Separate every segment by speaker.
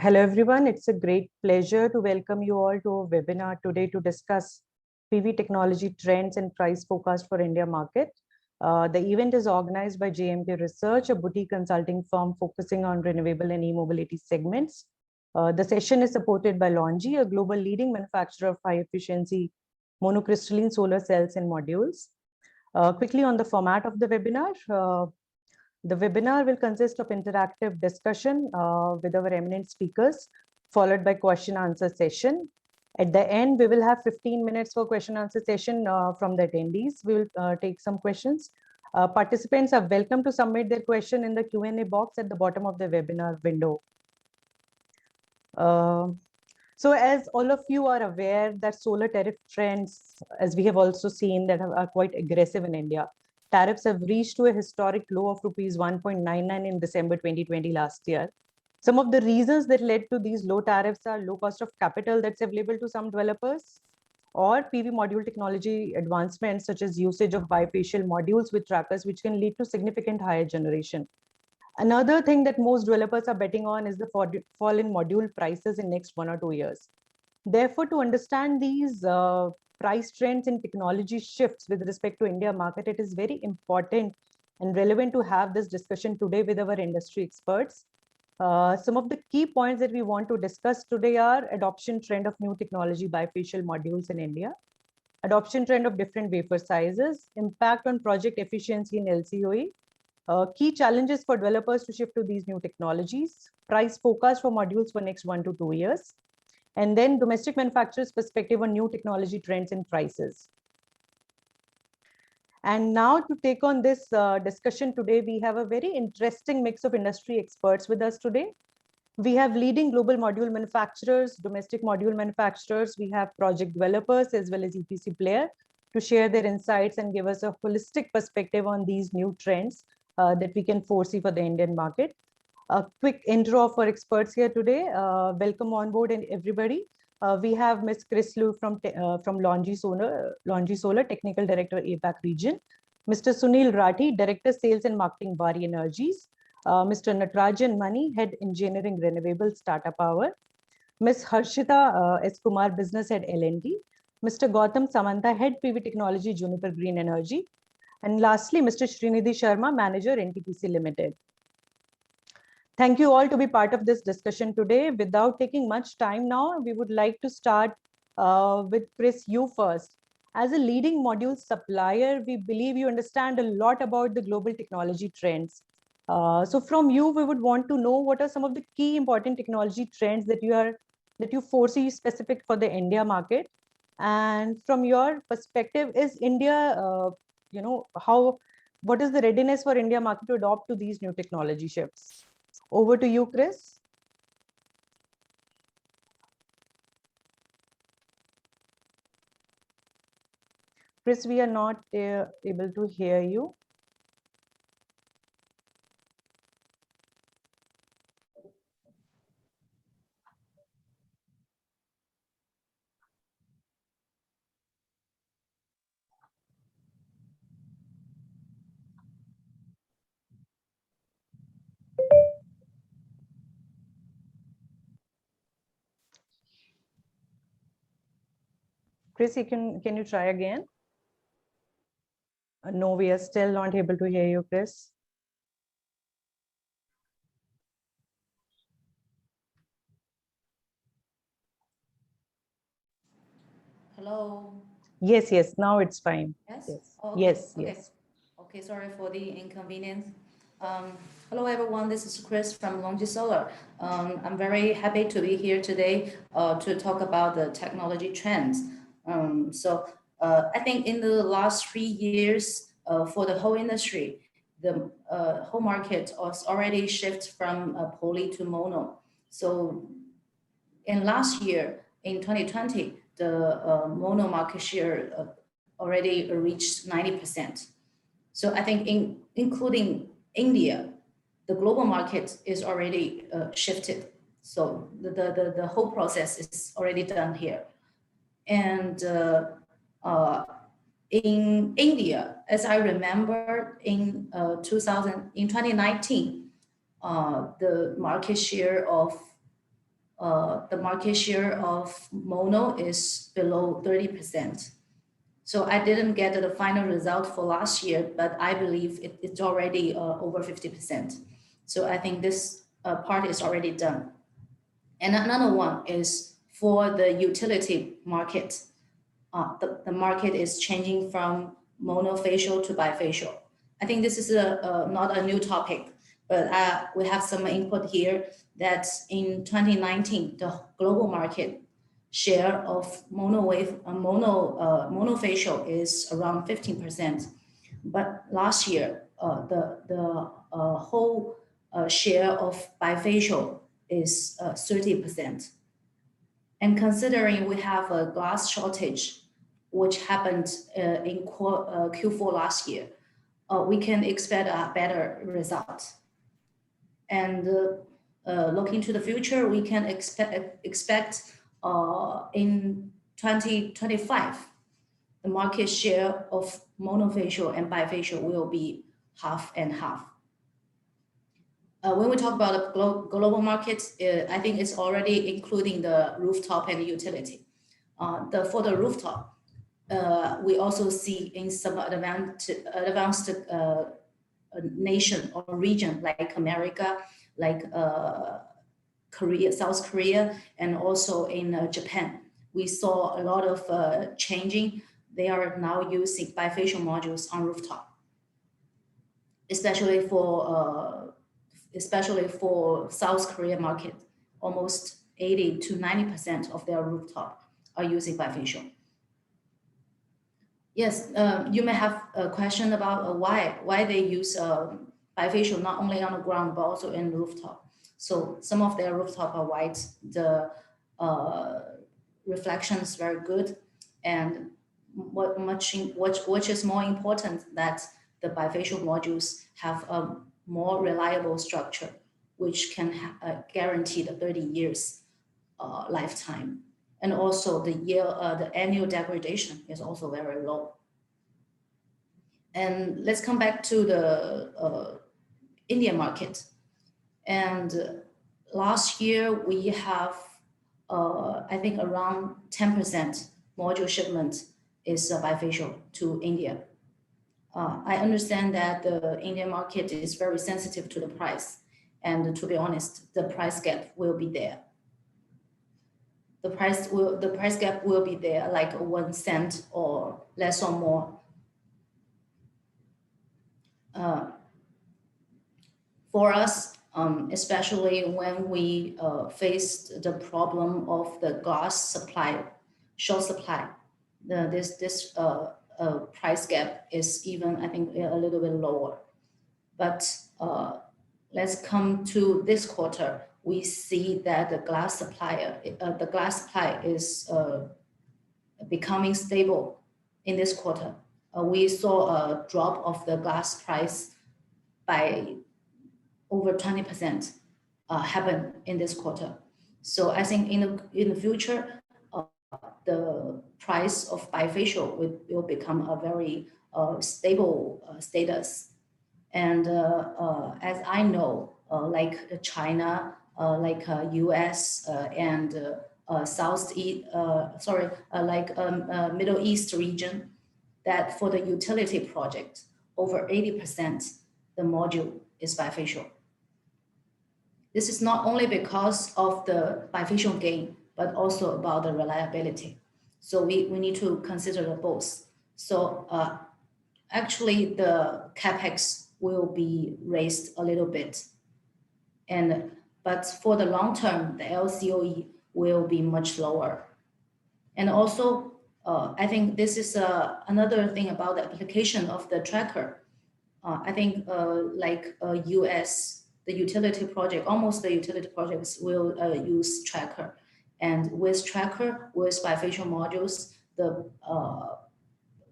Speaker 1: Hello everyone, it's a great pleasure to welcome you all to a webinar today to discuss PV technology trends and price forecast for India market. The event is organized by JMK Research, a boutique consulting firm focusing on renewable and e-mobility segments. The session is supported by LONGi, a global leading manufacturer of high efficiency monocrystalline solar cells and modules. Quickly on the format of the webinar, the webinar will consist of interactive discussion with our eminent speakers, followed by question answer session. At the end, we will have 15 minutes for question answer session from the attendees. We will take some questions. Participants are welcome to submit their question in the Q&A box at the bottom of the webinar window. So as all of you are aware that solar tariff trends, as we have also seen, that are quite aggressive in India. Tariffs have reached to a historic low of rupees 1.99 in December 2020 last year. Some of the reasons that led to these low tariffs are low cost of capital that's available to some developers, or PV module technology advancements such as usage of bifacial modules with trackers, which can lead to significant higher generation. Another thing that most developers are betting on is the fall in module prices in next 1 or 2 years. Therefore, to understand these price trends and technology shifts with respect to India market, it is very important and relevant to have this discussion today with our industry experts. Some of the key points that we want to discuss today are adoption trend of new technology bifacial modules in India, adoption trend of different wafer sizes, impact on project efficiency in LCOE, key challenges for developers to shift to these new technologies, price forecast for modules for next 1 to 2 years, and then domestic manufacturers' perspective on new technology trends and prices. And now to take on this discussion today, we have a very interesting mix of industry experts with us today. We have leading global module manufacturers, domestic module manufacturers, we have project developers as well as EPC player to share their insights and give us a holistic perspective on these new trends that we can foresee for the Indian market. A quick intro of our experts here today. Welcome on board and everybody. We have Ms. Chris Liu from LONGi Solar, Technical Director, APAC region. Mr. Sunil Rathi, Director, Sales and Marketing, Bari Energies. Mr. Natarajan Mani, Head Engineering, Renewables, Tata Power. Ms. Harshita S. Kumar, Business Head, L&T. Mr. Gautam Samanta, Head PV Technology, Juniper Green Energy. And lastly, Mr. Srinidhi Sharma, Manager, NTPC Limited. Thank you all to be part of this discussion today. Without taking much time now, we would like to start with Chris, you first. As a leading module supplier, we believe you understand a lot about the global technology trends. So from you, we would want to know what are some of the key important technology trends that you foresee specific for the India market. And from your perspective, is India, what is the readiness for India market to adopt to these new technology shifts? Over to you, Chris. Chris, we are not able to hear you. Chris, can you try again? No, we are still not able to hear you, Chris.
Speaker 2: Hello.
Speaker 1: Yes, now it's fine.
Speaker 2: Yes.
Speaker 1: Yes.
Speaker 2: Oh, okay.
Speaker 1: Yes.
Speaker 2: Okay.
Speaker 1: Yes.
Speaker 2: Okay. Sorry for the inconvenience. Hello, everyone. This is Chris from LONGi Solar. I'm very happy to be here today to talk about the technology trends. I think in the last 3 years for the whole industry, the whole market was already shift from poly to mono. So in last year, in 2020, the mono market share already reached 90%. So I think including India, the global market is already shifted. So the whole process is already done here. And in India, as I remember, in 2019, the market share of the market share of mono is below 30%. So I didn't get the final result for last year, but I believe it's already over 50%. So I think this part is already done. And another one is for the utility market. The market is changing from monofacial to bifacial. I think this is not a new topic, but we have some input here that in 2019, the global market share of monofacial is around 15%. But last year, the whole share of bifacial is 30%. And considering we have a glass shortage, which happened in Q4 last year, we can expect a better result. And looking to the future, we can expect in 2025, the market share of monofacial and bifacial will be half and half. When we talk about the global markets, I think it's already including the rooftop and the utility. For the rooftop, we also see in some advanced nation or region like America, like Korea, South Korea, and also in Japan, we saw a lot of changing. They are now using bifacial modules on rooftop, especially for South Korea market. Almost 80 to 90% of their rooftop are using bifacial. Yes, you may have a question about why they use bifacial not only on the ground but also in rooftop. So some of their rooftop are white. The reflection is very good, and which is more important that the bifacial modules have a more reliable structure, which can guarantee the 30 years lifetime. And also the annual degradation is also very low. And let's come back to the Indian market. And last year we have, I think around 10% module shipment is bifacial to India. I understand that the Indian market is very sensitive to the price. And to be honest, the price gap will be there. The price gap will be there, like 1 cent or less or more. For us, especially when we faced the problem of the glass supply, short supply, this price gap is even, I think, a little bit lower. But let's come to this quarter. We see that the glass supply is becoming stable in this quarter. We saw a drop of the glass price by over 20% happen in this quarter. So I think in the future, the price of bifacial will become a very stable status. And as I know, like China, like US and Middle East region, that for the utility project, over 80% the module is bifacial. This is not only because of the bifacial gain, but also about the reliability. So we need to consider both. So actually the CapEx will be raised a little bit. But for the long term, the LCOE will be much lower. And also, I think this is another thing about the application of the tracker. I think like US, the utility project, almost the utility projects will use tracker. And with tracker, with bifacial modules,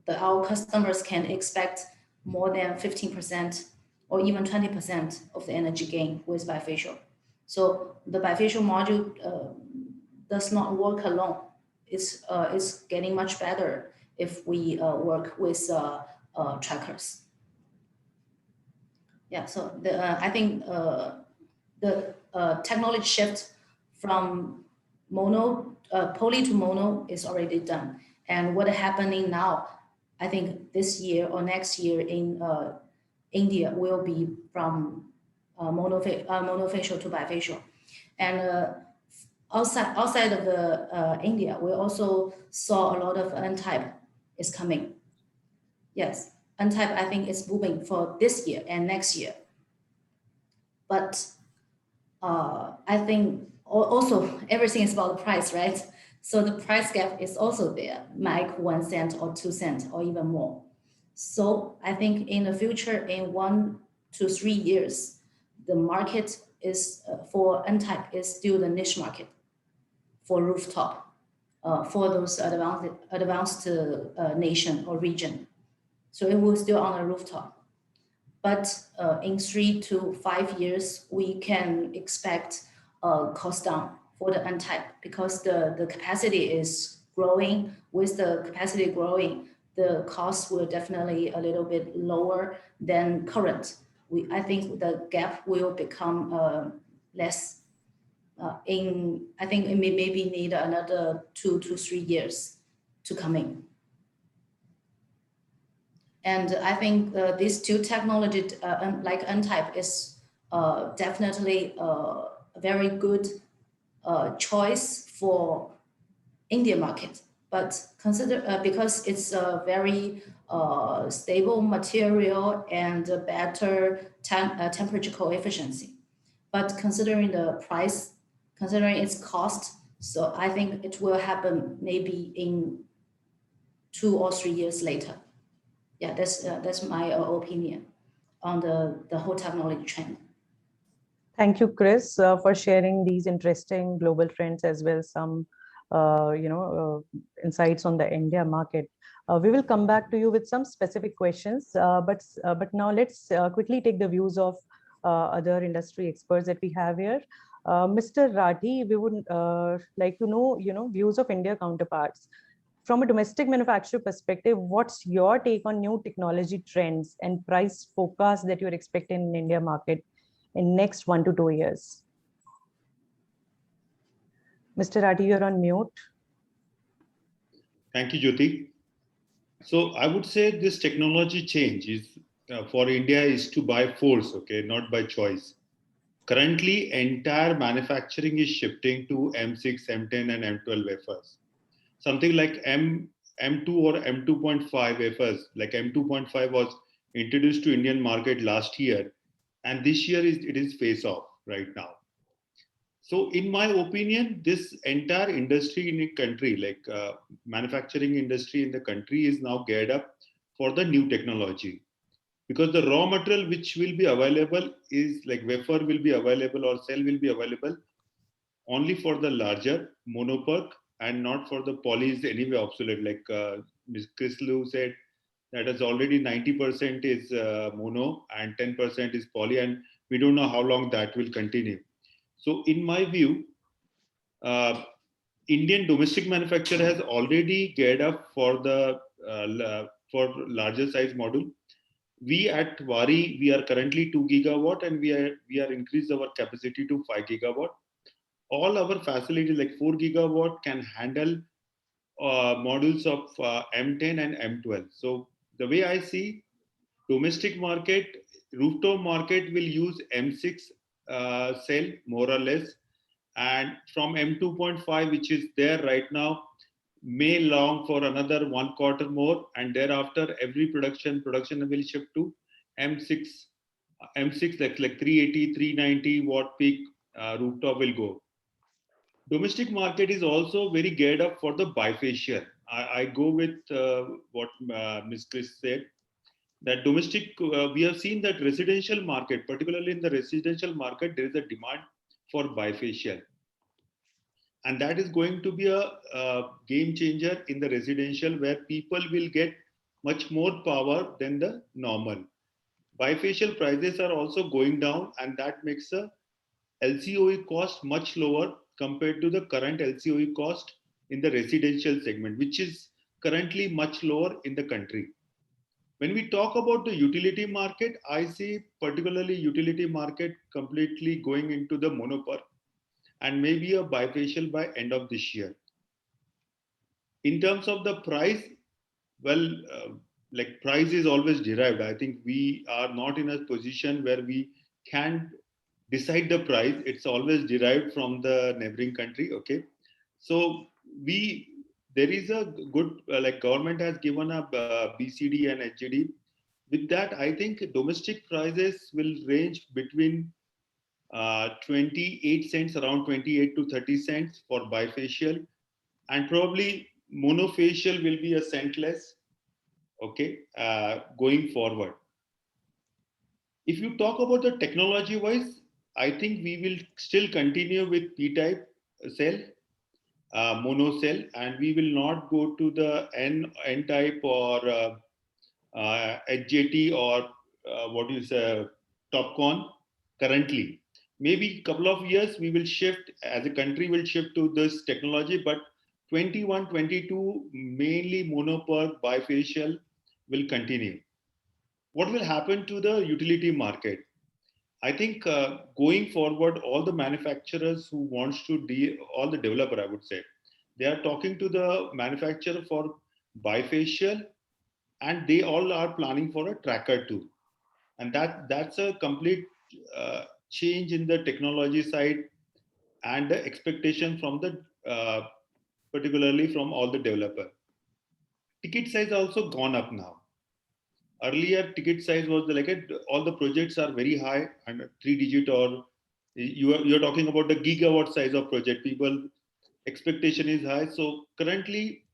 Speaker 2: our customers can expect more than 15% or even 20% of the energy gain with bifacial. So the bifacial module does not work alone. It's getting much better if we work with trackers. Yeah, so I think the technology shift from poly to mono is already done. And what happening now, I think this year or next year in India will be from monofacial to bifacial. And outside of India, we also saw a lot of N-type is coming. Yes, N-type I think is booming for this year and next year. But I think also everything is about the price, right? So the price gap is also there, like 1 cent or 2 cents or even more. So I think in the future, in 1 to 3 years, the market is for N-type is still the niche market for rooftop, for those advanced nation or region. So it will still on a rooftop. But in 3 to 5 years, we can expect cost down for the N-type because the capacity is growing. With the capacity growing, the cost will definitely a little bit lower than current. I think the gap will become less. I think it maybe need another 2 to 3 years to come in. And I think these two technology, like N-type, is definitely a very good choice for Indian market. But consider because it's a very stable material and better temperature coefficient. But considering the price, considering its cost, so I think it will happen maybe in 2 or 3 years later. Yeah, that's my opinion on the whole technology trend.
Speaker 1: Thank you, Chris, for sharing these interesting global trends as well as some, insights on the India market. We will come back to you with some specific questions, but now let's quickly take the views of other industry experts that we have here. Mr. Rathi, we would like to know, views of India counterparts. From a domestic manufacturer perspective, what's your take on new technology trends and price forecast that you're expecting in India market in next 1 to 2 years? Mr. Rathi, you're on mute.
Speaker 3: Thank you, Jyoti. So I would say this technology change is for India is to by force, okay, not by choice. Currently, entire manufacturing is shifting to M6, M10, and M12 wafers. Something like M2 or M2.5 wafers, like M2.5 was introduced to Indian market last year, and this year it is face off right now. So in my opinion, this entire industry in a country, like manufacturing industry in the country, is now geared up for the new technology. Because the raw material which will be available is like wafer will be available or cell will be available only for the larger monoPERC and not for the poly is anyway obsolete. Like Ms. Chris Lu said, that is already 90% is mono and 10% is poly, and we don't know how long that will continue. So in my view, Indian domestic manufacturer has already geared up for the for larger size module. We at Waaree, we are currently 2 gigawatt and we are increased our capacity to 5 gigawatt. All our facilities like 4 gigawatt can handle modules of M10 and M12. So the way I see domestic market, rooftop market will use M6 cell more or less, and from M2.5 which is there right now may long for another 1 quarter more, and thereafter every production will shift to M6 like 380 390 watt peak rooftop will go. Domestic market is also very geared up for the bifacial. I go with what Ms. Chris said, that domestic, we have seen that residential market, particularly in the residential market, there is a demand for bifacial. And that is going to be a game changer in the residential where people will get much more power than the normal. Bifacial prices are also going down, and that makes the LCOE cost much lower compared to the current LCOE cost in the residential segment, which is currently much lower in the country. When we talk about the utility market, I see particularly utility market completely going into the monoPERC. and maybe a bifacial by end of this year. In terms of the price, well, like price is always derived. I think we are not in a position where we can decide the price. It's always derived from the neighboring country. Okay, so we there is a good like government has given up BCD and HGD. With that, I think domestic prices will range between 28 cents, around 28 to 30 cents for bifacial, and probably monofacial will be a cent less. Okay, going forward. If you talk about the technology wise, I think we will still continue with P-type cell, mono cell, and we will not go to the N-type or HJT or what is TopCon currently. Maybe a couple of years we will shift, as a country will shift to this technology, but 21, 22, mainly monoPERC bifacial will continue. What will happen to the utility market? I think going forward, all the manufacturers who wants to all the developer, I would say, they are talking to the manufacturer for bifacial, and they all are planning for a tracker too. And that's a complete change in the technology side and the expectation from the particularly from all the developer. Ticket size also gone up now. Earlier ticket size was like all the projects are very high and 3 digit, or you're talking about the gigawatt size of project. People expectation is high. So currently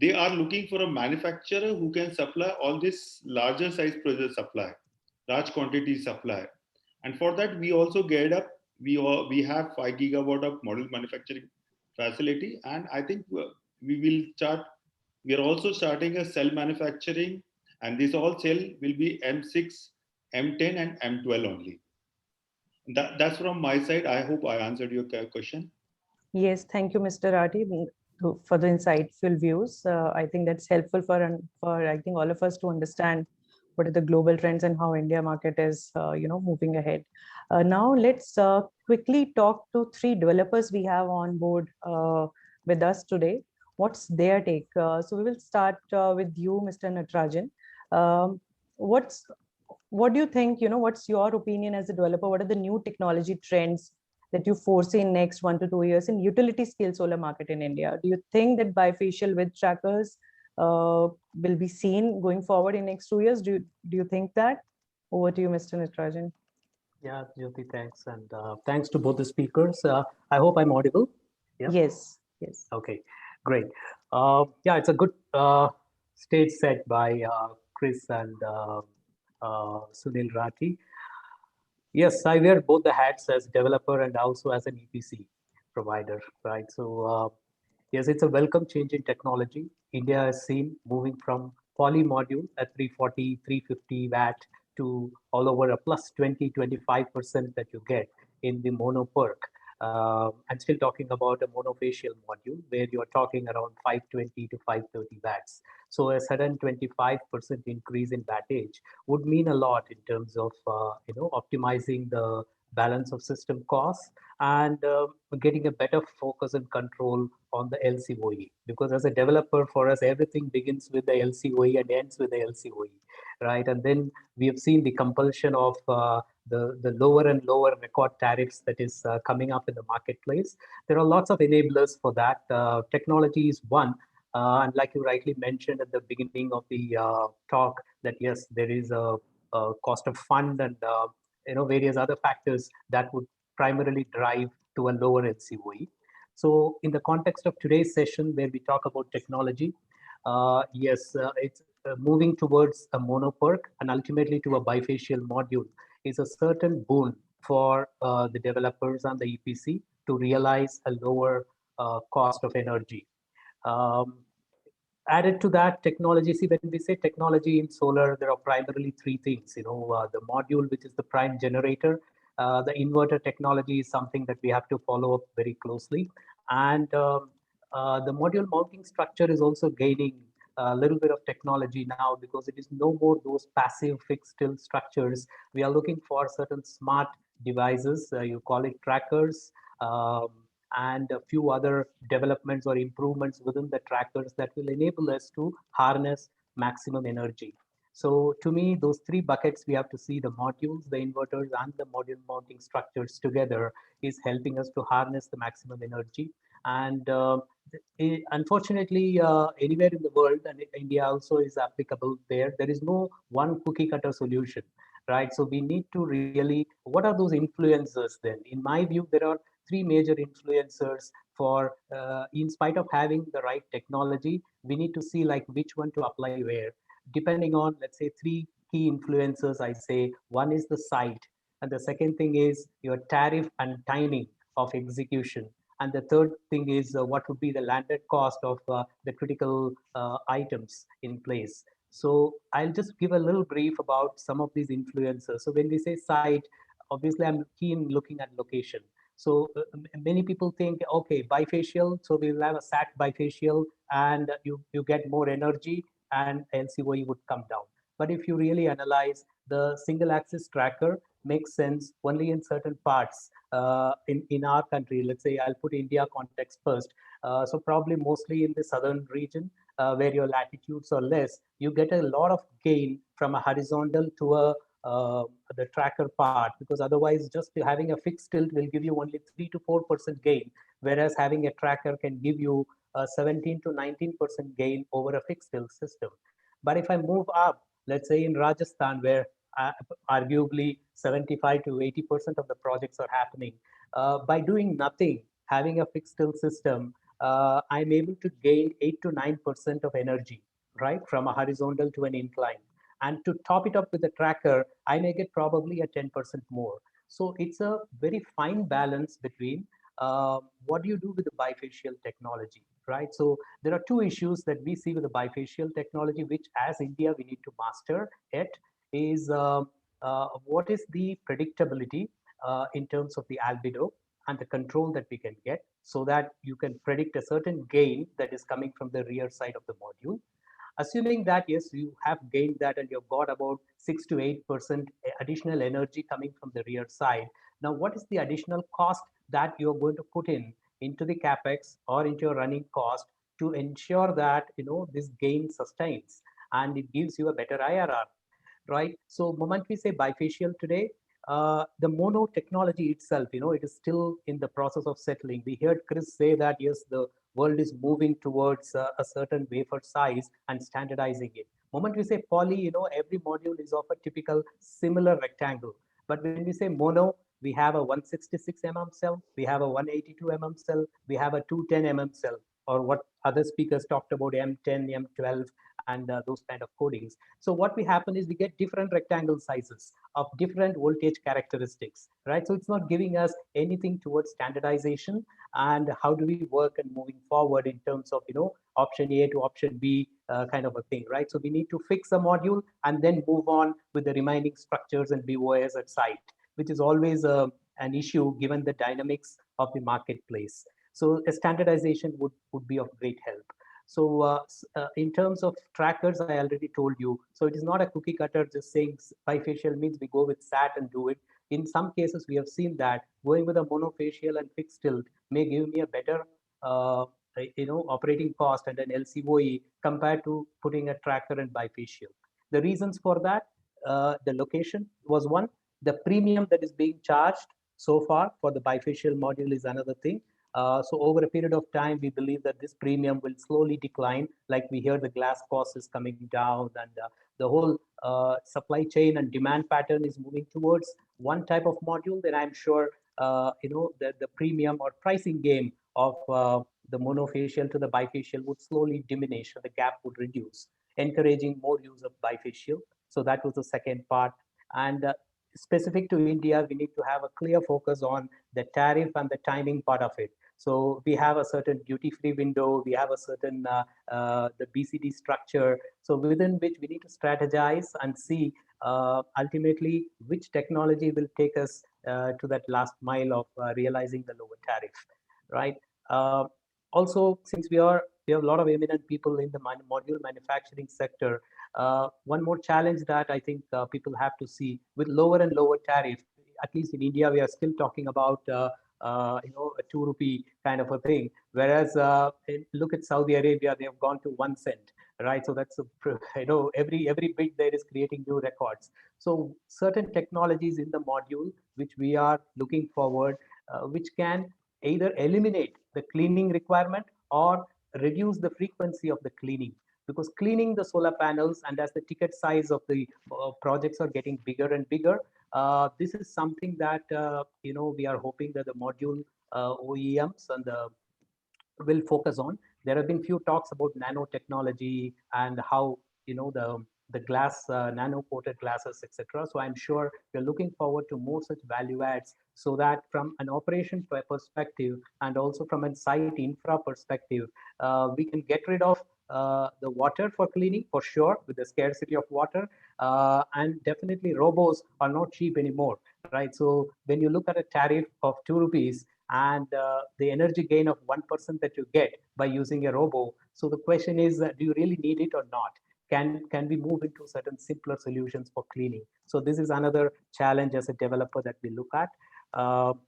Speaker 3: they are looking for a manufacturer who can supply all this larger size project supply, large quantity supply. And for that, we also geared up. We have 5 gigawatt of module manufacturing facility, and I think we will start. We are also starting a cell manufacturing, and this all cell will be M6, M10, and M12 only. That's from my side. I hope I answered your question.
Speaker 1: Yes, thank you, Mr. Rathi, for the insightful views. I think that's helpful for I think all of us to understand what are the global trends and how India market is moving ahead. Now let's quickly talk to 3 developers we have on board with us today. What's their take? So we will start with you, Mr. Natarajan. What do you think? What's your opinion as a developer? What are the new technology trends that you foresee in next 1 to 2 years in utility scale solar market in India? Do you think that bifacial with trackers will be seen going forward in next 2 years? Do you think that? Over to you, Mr. Natarajan.
Speaker 4: Yeah, Jyoti, thanks. And thanks to both the speakers. I hope I'm audible.
Speaker 1: Yeah? Yes.
Speaker 4: Okay, great. Yeah, it's a good stage set by Chris and Sunil Rathi. Yes, I wear both the hats as developer and also as an EPC provider, right? So yes, it's a welcome change in technology. India has seen moving from poly module at 340, 350 watt to all over a plus 20, 25% that you get in the monoPERC. I'm still talking about a monofacial module where you're talking around 520 to 530 watts. So a sudden 25% increase in wattage would mean a lot in terms of optimizing the balance of system costs and getting a better focus and control on the LCOE. Because as a developer, for us, everything begins with the LCOE and ends with the LCOE, right? And then we have seen the compulsion of the lower and lower record tariffs that is coming up in the marketplace. There are lots of enablers for that. Technology is one. And like you rightly mentioned at the beginning of the talk, that yes, there is a cost of fund and various other factors that would primarily drive to a lower LCOE. So in the context of today's session, where we talk about technology, yes, it's moving towards a monoPERC and ultimately to a bifacial module is a certain boon for the developers and the EPC to realize a lower cost of energy. Added to that, technology, see, when we say technology in solar, there are primarily 3 things, the module, which is the prime generator, the inverter technology is something that we have to follow up very closely. And the module mounting structure is also gaining a little bit of technology now, because it is no more those passive fixed tilt structures. We are looking for certain smart devices, you call it trackers, um, and a few other developments or improvements within the trackers that will enable us to harness maximum energy. So to me, those three buckets, we have to see the modules, the inverters, and the module mounting structures together is helping us to harness the maximum energy. And unfortunately, anywhere in the world, and India also is applicable there is no one cookie cutter solution, right? So we need to really, what are those influencers then? In my view, there are three major influencers for, in spite of having the right technology, we need to see like which one to apply where. Depending on, let's say, three key influencers, I say, one is the site, and the second thing is your tariff and timing of execution. And the third thing is what would be the landed cost of the critical items in place. So I'll just give a little brief about some of these influencers. So when we say site, obviously I'm keen looking at location. So many people think, okay, bifacial, so we will have a SAT bifacial and you get more energy and LCOE would come down. But if you really analyze, the single axis tracker makes sense only in certain parts in our country. Let's say I'll put India context first. So probably mostly in the southern region where your latitudes are less, you get a lot of gain from a horizontal to a the tracker part, because otherwise just having a fixed tilt will give you only 3 to 4% gain, whereas having a tracker can give you 17 to 19% gain over a fixed tilt system. But if I move up, let's say in Rajasthan, where uh, arguably 75 to 80% of the projects are happening, by doing nothing, having a fixed tilt system, I'm able to gain 8 to 9% of energy, right, from a horizontal to an incline. And to top it up with a tracker, I may get probably a 10% more. So it's a very fine balance between what do you do with the bifacial technology, right? So there are two issues that we see with the bifacial technology, which as India we need to master it, is what is the predictability in terms of the albedo and the control that we can get, so that you can predict a certain gain that is coming from the rear side of the module. Assuming that, yes, you have gained that and you've got about 6 to 8% additional energy coming from the rear side. Now, what is the additional cost that you're going to put in into the capex or into your running cost to ensure that this gain sustains and it gives you a better IRR, right? So moment we say bifacial today, the mono technology itself, it is still in the process of settling. We heard Chris say that, yes, the world is moving towards a certain wafer size and standardizing it. Moment we say poly, every module is of a typical similar rectangle. But when we say mono, we have a 166 mm cell, we have a 182 mm cell, we have a 210 mm cell, or what other speakers talked about, M10, M12, and those kind of codings. So what we happen is we get different rectangle sizes of different voltage characteristics, right? So it's not giving us anything towards standardization and how do we work and moving forward in terms of, option A to option B kind of a thing, right? So we need to fix a module and then move on with the remaining structures and BOS at site, which is always an issue given the dynamics of the marketplace. So a standardization would be of great help. So in terms of trackers, I already told you. So it is not a cookie cutter just saying bifacial means we go with SAT and do it. In some cases, we have seen that going with a monofacial and fixed tilt may give me a better operating cost and an LCOE compared to putting a tracker and bifacial. The reasons for that, the location was one. The premium that is being charged so far for the bifacial module is another thing. So over a period of time, we believe that this premium will slowly decline. Like we hear the glass cost is coming down and the whole supply chain and demand pattern is moving towards one type of module. Then I'm sure, the premium or pricing game of the monofacial to the bifacial would slowly diminish and the gap would reduce, encouraging more use of bifacial. So that was the second part. And specific to India, we need to have a clear focus on the tariff and the timing part of it. So we have a certain duty-free window, we have a certain the BCD structure, so within which we need to strategize and see ultimately which technology will take us to that last mile of realizing the lower tariff, right? Also, since we have a lot of eminent people in the module manufacturing sector, one more challenge that I think people have to see with lower and lower tariff, at least in India, we are still talking about a 2 rupee kind of a thing. Whereas look at Saudi Arabia, they have gone to 1 cent, right? So that's every bit there is creating new records. So certain technologies in the module which we are looking forward, which can either eliminate the cleaning requirement or reduce the frequency of the cleaning, because cleaning the solar panels, and as the ticket size of the projects are getting bigger and bigger, this is something that we are hoping that the module OEMs and will focus on. There have been few talks about nanotechnology and how the glass, nano coated glasses, etc. So I'm sure we're looking forward to more such value adds, so that from an operation perspective and also from a site infra perspective, we can get rid of the water for cleaning for sure, with the scarcity of water, and definitely robos are not cheap anymore, right? So when you look at a tariff of 2 rupees and the energy gain of 1% that you get by using a robo, so the question is, do you really need it or not? Can we move into certain simpler solutions for cleaning? So this is another challenge as a developer that we look at.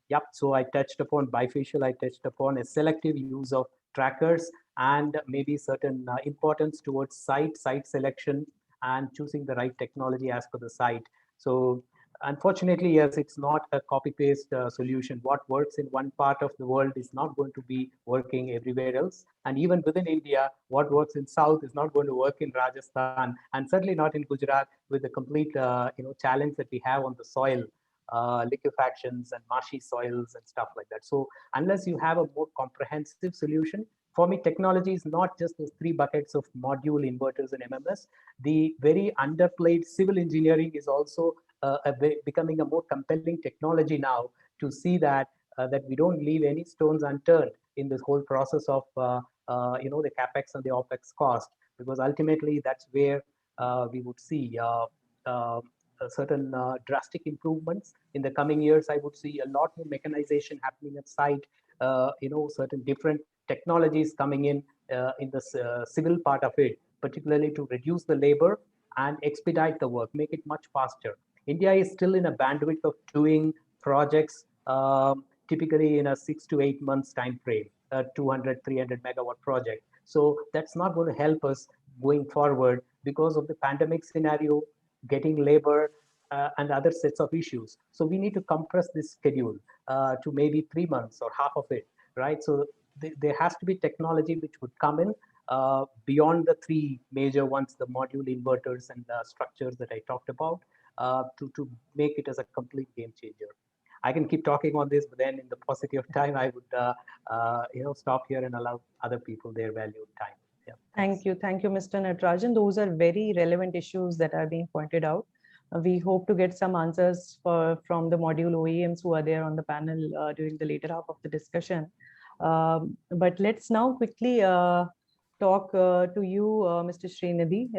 Speaker 4: Yep, so I touched upon bifacial, I touched upon a selective use of trackers, and maybe certain importance towards site selection and choosing the right technology as per the site. So unfortunately, yes, it's not a copy-paste solution. What works in one part of the world is not going to be working everywhere else. And even within India, what works in South is not going to work in Rajasthan, and certainly not in Gujarat, with the complete challenge that we have on the soil, liquefactions and marshy soils and stuff like that. So unless you have a more comprehensive solution, for me, technology is not just those 3 buckets of module, inverters, and MMS. The very underplayed civil engineering is also becoming a more compelling technology now, to see that we don't leave any stones unturned in this whole process of the capex and the opex cost, because ultimately that's where we would see certain drastic improvements in the coming years. I would see a lot more mechanization happening at site, certain different technologies coming in the civil part of it, particularly to reduce the labor and expedite the work, make it much faster. India is still in a bandwidth of doing projects typically in a 6 to 8 months time frame, a 200, 300 megawatt project. So that's not going to help us going forward because of the pandemic scenario, getting labor, and other sets of issues. So we need to compress this schedule to maybe 3 months or half of it, right? So there has to be technology which would come in beyond the 3 major ones, the module, inverters, and the structures that I talked about, to make it as a complete game changer. I can keep talking on this, but then in the paucity of time, I would stop here and allow other people their valued time. Yeah.
Speaker 1: Thank you, Mr. Natarajan. Those are very relevant issues that are being pointed out. We hope to get some answers from the module OEMs who are there on the panel during the later half of the discussion. But let's now quickly talk to you, Mr. Srinidhi.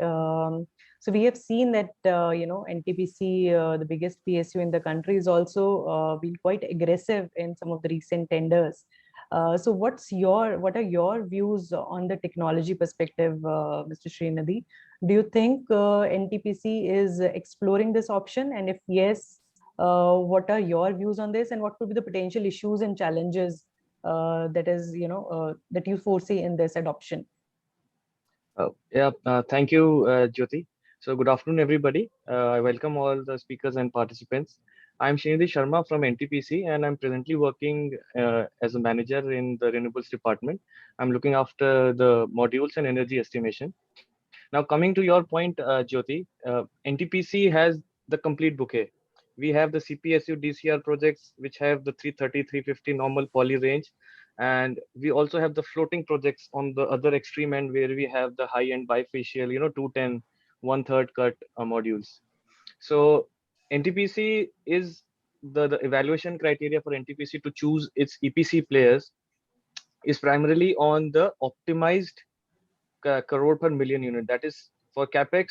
Speaker 1: So we have seen that NTPC, the biggest PSU in the country, is also been quite aggressive in some of the recent tenders. So what are your views on the technology perspective, Mr. Srinidhi? Do you think NTPC is exploring this option? And if yes, what are your views on this? And what could be the potential issues and challenges that you foresee in this adoption?
Speaker 5: Thank you, Jyoti. So good afternoon, everybody. I welcome all the speakers and participants. I'm Srinidhi Sharma from NTPC, and I'm presently working as a manager in the renewables department. I'm looking after the modules and energy estimation. Now, coming to your point, Jyoti, NTPC has the complete bouquet. We have the CPSU DCR projects, which have the 330, 350 normal poly range. And we also have the floating projects on the other extreme end, where we have the high-end bifacial, 210, 1/3 cut modules. So NTPC is the evaluation criteria for NTPC to choose its EPC players is primarily on the optimized crore per million unit. That is for capex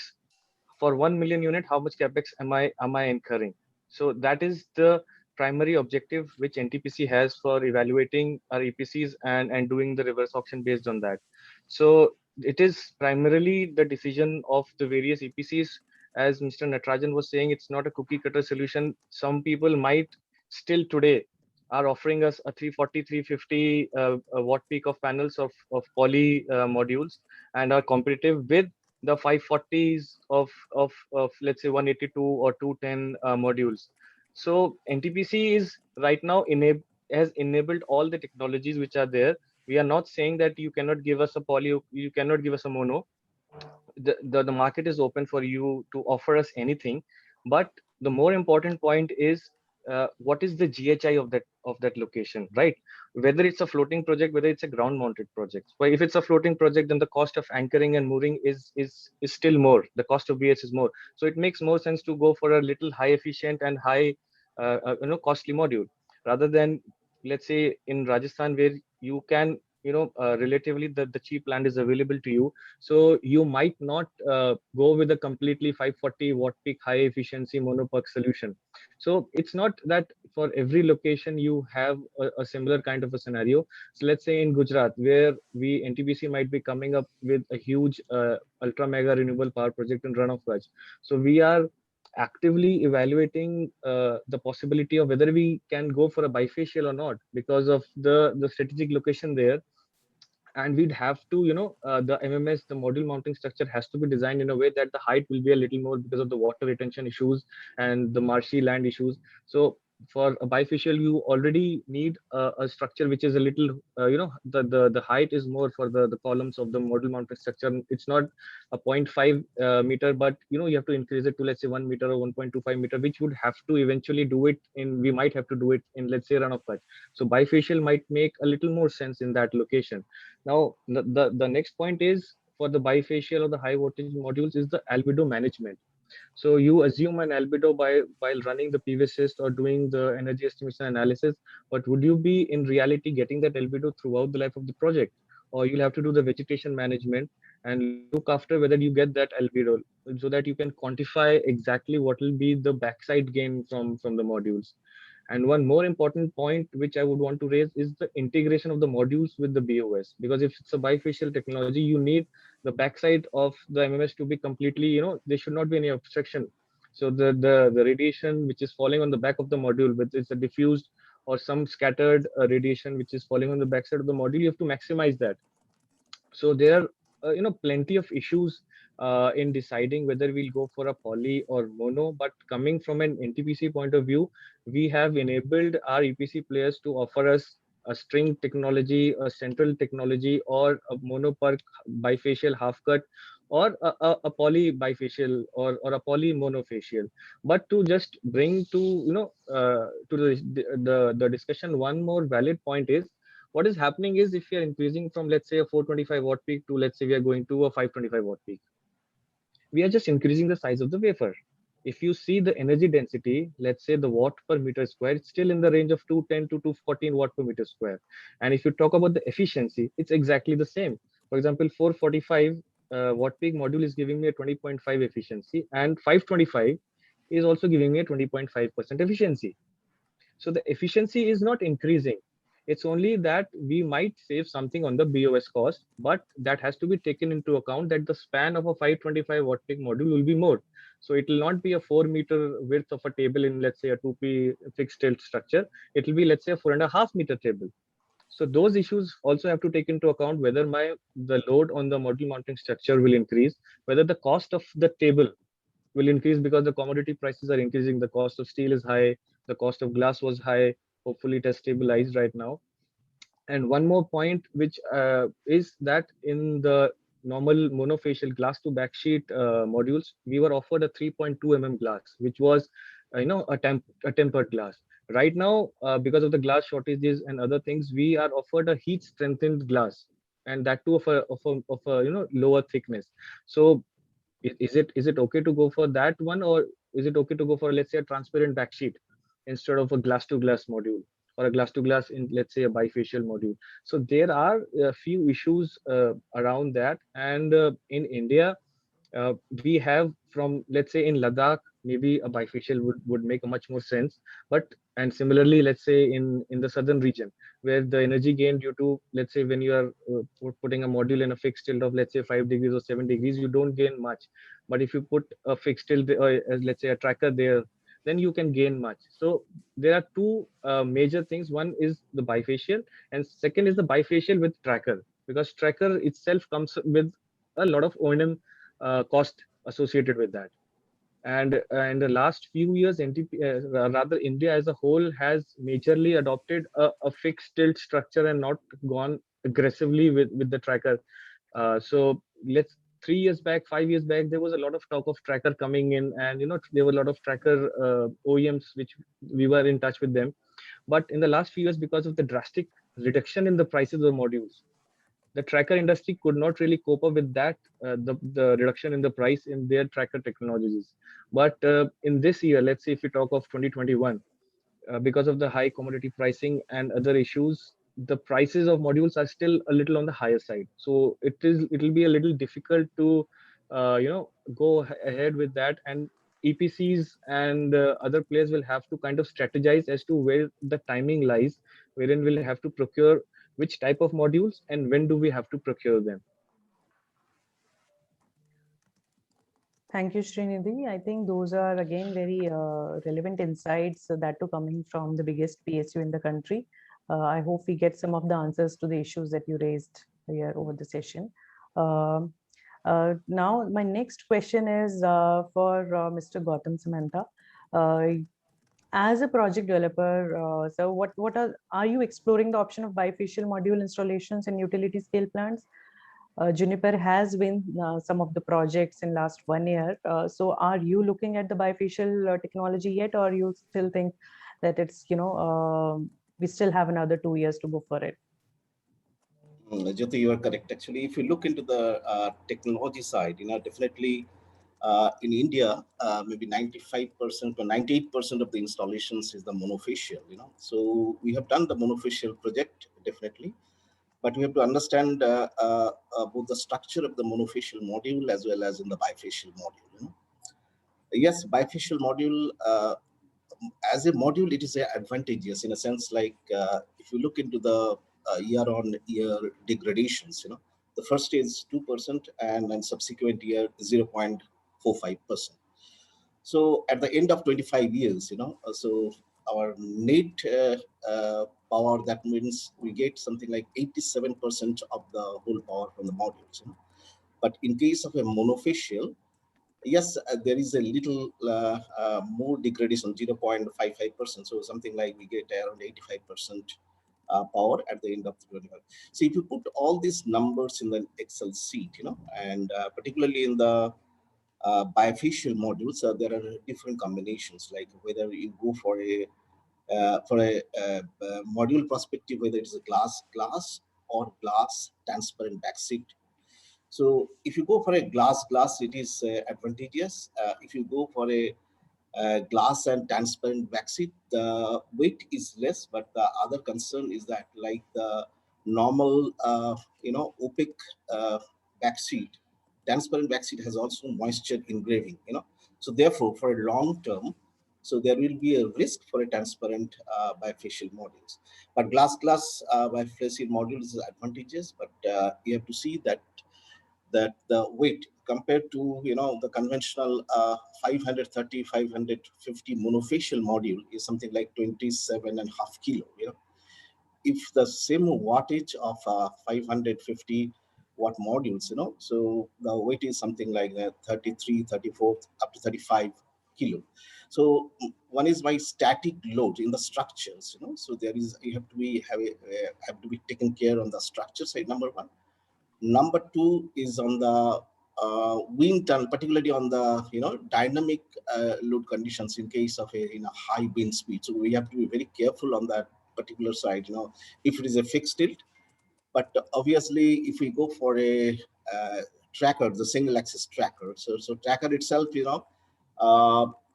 Speaker 5: for 1 million unit. How much capex am I incurring? So that is the primary objective which NTPC has for evaluating our EPCs and doing the reverse auction based on that. So it is primarily the decision of the various EPCs. As Mr. Natarajan was saying, it's not a cookie cutter solution. Some people might still today are offering us a 340, 350 watt peak of panels of poly modules, and are competitive with the 540s of let's say 182 or 210 modules. So NTPC is right now has enabled all the technologies which are there. We are not saying that you cannot give us a poly, you cannot give us a mono. The market is open for you to offer us anything, but the more important point is what is the GHI of that location, right? Whether it's a floating project, whether it's a ground mounted project. Well, if it's a floating project, then the cost of anchoring and mooring is still more, the cost of BS is more. So it makes more sense to go for a little high efficient and high costly module, rather than, let's say, in Rajasthan, where you can, relatively the cheap land is available to you. So you might not go with a completely 540 watt peak high efficiency monoperk solution. So it's not that for every location you have a similar kind of a scenario. So let's say in Gujarat, where we NTPC might be coming up with a huge ultra mega renewable power project in Rann of Kutch. So we are actively evaluating the possibility of whether we can go for a bifacial or not, because of the strategic location there. And we'd have to, the MMS, the module mounting structure has to be designed in a way that the height will be a little more because of the water retention issues and the marshy land issues. So for a bifacial, you already need a structure which is a little, the height is more for the columns of the module mounting structure. It's not a 0.5 meter, but you have to increase it to, let's say, 1 meter or 1.25 meter, which would have to eventually do it in, we might have to do it in, let's say, Rann of Kutch. So bifacial might make a little more sense in that location. Now, the next point is, for the bifacial or the high voltage modules, is the albedo management. So you assume an albedo while running the PV assist or doing the energy estimation analysis, but would you be in reality getting that albedo throughout the life of the project? Or you'll have to do the vegetation management and look after whether you get that albedo, so that you can quantify exactly what will be the backside gain from the modules. And one more important point which I would want to raise is the integration of the modules with the BOS. Because if it's a bifacial technology, you need the backside of the MMS to be completely, there should not be any obstruction. So the radiation which is falling on the back of the module, whether it's a diffused or some scattered radiation which is falling on the backside of the module, you have to maximize that. So there are plenty of issues in deciding whether we'll go for a poly or mono. But coming from an NTPC point of view, we have enabled our EPC players to offer us a string technology, a central technology, or a monoperk bifacial half cut, or a poly bifacial, or a poly monofacial. But to just bring to to the discussion, one more valid point is, what is happening is, if we are increasing from, let's say, a 425 watt peak to, let's say, we are going to a 525 watt peak, we are just increasing the size of the wafer. If you see the energy density, let's say the watt per meter square, it's still in the range of 210 to 214 watt per meter square. And if you talk about the efficiency, it's exactly the same. For example, 445 watt peak module is giving me a 20.5 efficiency, and 525 is also giving me a 20.5% efficiency. So the efficiency is not increasing. It's only that we might save something on the BOS cost, but that has to be taken into account that the span of a 525 watt peak module will be more. So it will not be a 4-meter width of a table in, let's say, a 2P fixed tilt structure. It will be, let's say, a 4.5-meter table. So those issues also have to take into account whether the load on the module mounting structure will increase, whether the cost of the table will increase because the commodity prices are increasing. The cost of steel is high. The cost of glass was high. Hopefully, it has stabilized right now. And one more point, which is that in the normal monofacial glass to backsheet modules, we were offered a 3.2 glass, which was, a tempered glass. Right now, because of the glass shortages and other things, we are offered a heat strengthened glass, and that too of a lower thickness. So is it okay to go for that one, or is it okay to go for, let's say, a transparent backsheet instead of a glass to glass module, or a glass to glass in, let's say, a bifacial module? So there are a few issues around that. And in India, we have, from, let's say, in Ladakh, maybe a bifacial would make a much more sense. But, and similarly, let's say in the southern region, where the energy gain due to, let's say, when you are putting a module in a fixed tilt of, let's say, 5 degrees or 7 degrees, you don't gain much. But if you put a fixed tilt, let's say, a tracker there, then you can gain much. So there are two major things. One is the bifacial, and second is the bifacial with tracker, because tracker itself comes with a lot of O&M cost associated with that. And in the last few years, rather India as a whole has majorly adopted a fixed tilt structure and not gone aggressively with the tracker. So let's 3 years back, 5 years back, there was a lot of talk of tracker coming in, and there were a lot of tracker OEMs which we were in touch with them. But in the last few years, because of the drastic reduction in the prices of modules, the tracker industry could not really cope up with that, the reduction in the price in their tracker technologies. But in this year, let's say if we talk of 2021, because of the high commodity pricing and other issues, the prices of modules are still a little on the higher side. So it'll be a little difficult to go ahead with that, and EPCs and other players will have to kind of strategize as to where the timing lies, wherein we'll have to procure which type of modules and when do we have to procure them.
Speaker 1: Thank you, Srinidhi. I think those are again very relevant insights that too coming from the biggest PSU in the country. I hope we get some of the answers to the issues that you raised here over the session. Now, my next question is for Mr. Gautam Samantha. As a project developer, so what are you exploring the option of bifacial module installations in utility scale plants? Juniper has been some of the projects in last 1 year. So are you looking at the bifacial technology yet, or you still think that it's, we still have another 2 years to go for it?
Speaker 6: Jyoti, you are correct. Actually, if you look into the technology side, definitely in India, maybe 95% or 98% of the installations is the monofacial, So we have done the monofacial project, definitely. But we have to understand both the structure of the monofacial module as well as in the bifacial module. Yes, bifacial module, as a module, it is advantageous in a sense, like if you look into the year-on-year degradations, the first is 2% and then subsequent year 0.45%. So at the end of 25 years, so our net power, that means we get something like 87% of the whole power from the modules. But in case of a monofacial, yes, there is a little more degradation, 0.55%. So something like we get around 85% power at the end of the 25. So if you put all these numbers in the Excel sheet, and particularly in the bifacial modules, there are different combinations, like whether you go for a module perspective, whether it is a glass or glass transparent backseat. So if you go for a glass, it is advantageous. If you go for a glass and transparent backseat, the weight is less, but the other concern is that, like the normal, opaque backseat, transparent backseat has also moisture engraving, So therefore, for a long term, so there will be a risk for a transparent bifacial modules. But glass bifacial modules is advantageous, but you have to see that the weight compared to the conventional 530 550 monofacial module is something like 27.5 kilo. If the same wattage of 550 watt modules, so the weight is something like 33, 34 up to 35 kilo. So one is by static load in the structures, so there is, you have to be have to be taken care on the structure side, number one. Number two is on the wind tunnel, particularly on the dynamic load conditions in case of a high wind speed. So we have to be very careful on that particular side. If it is a fixed tilt, but obviously if we go for a tracker, the single axis tracker. So tracker itself,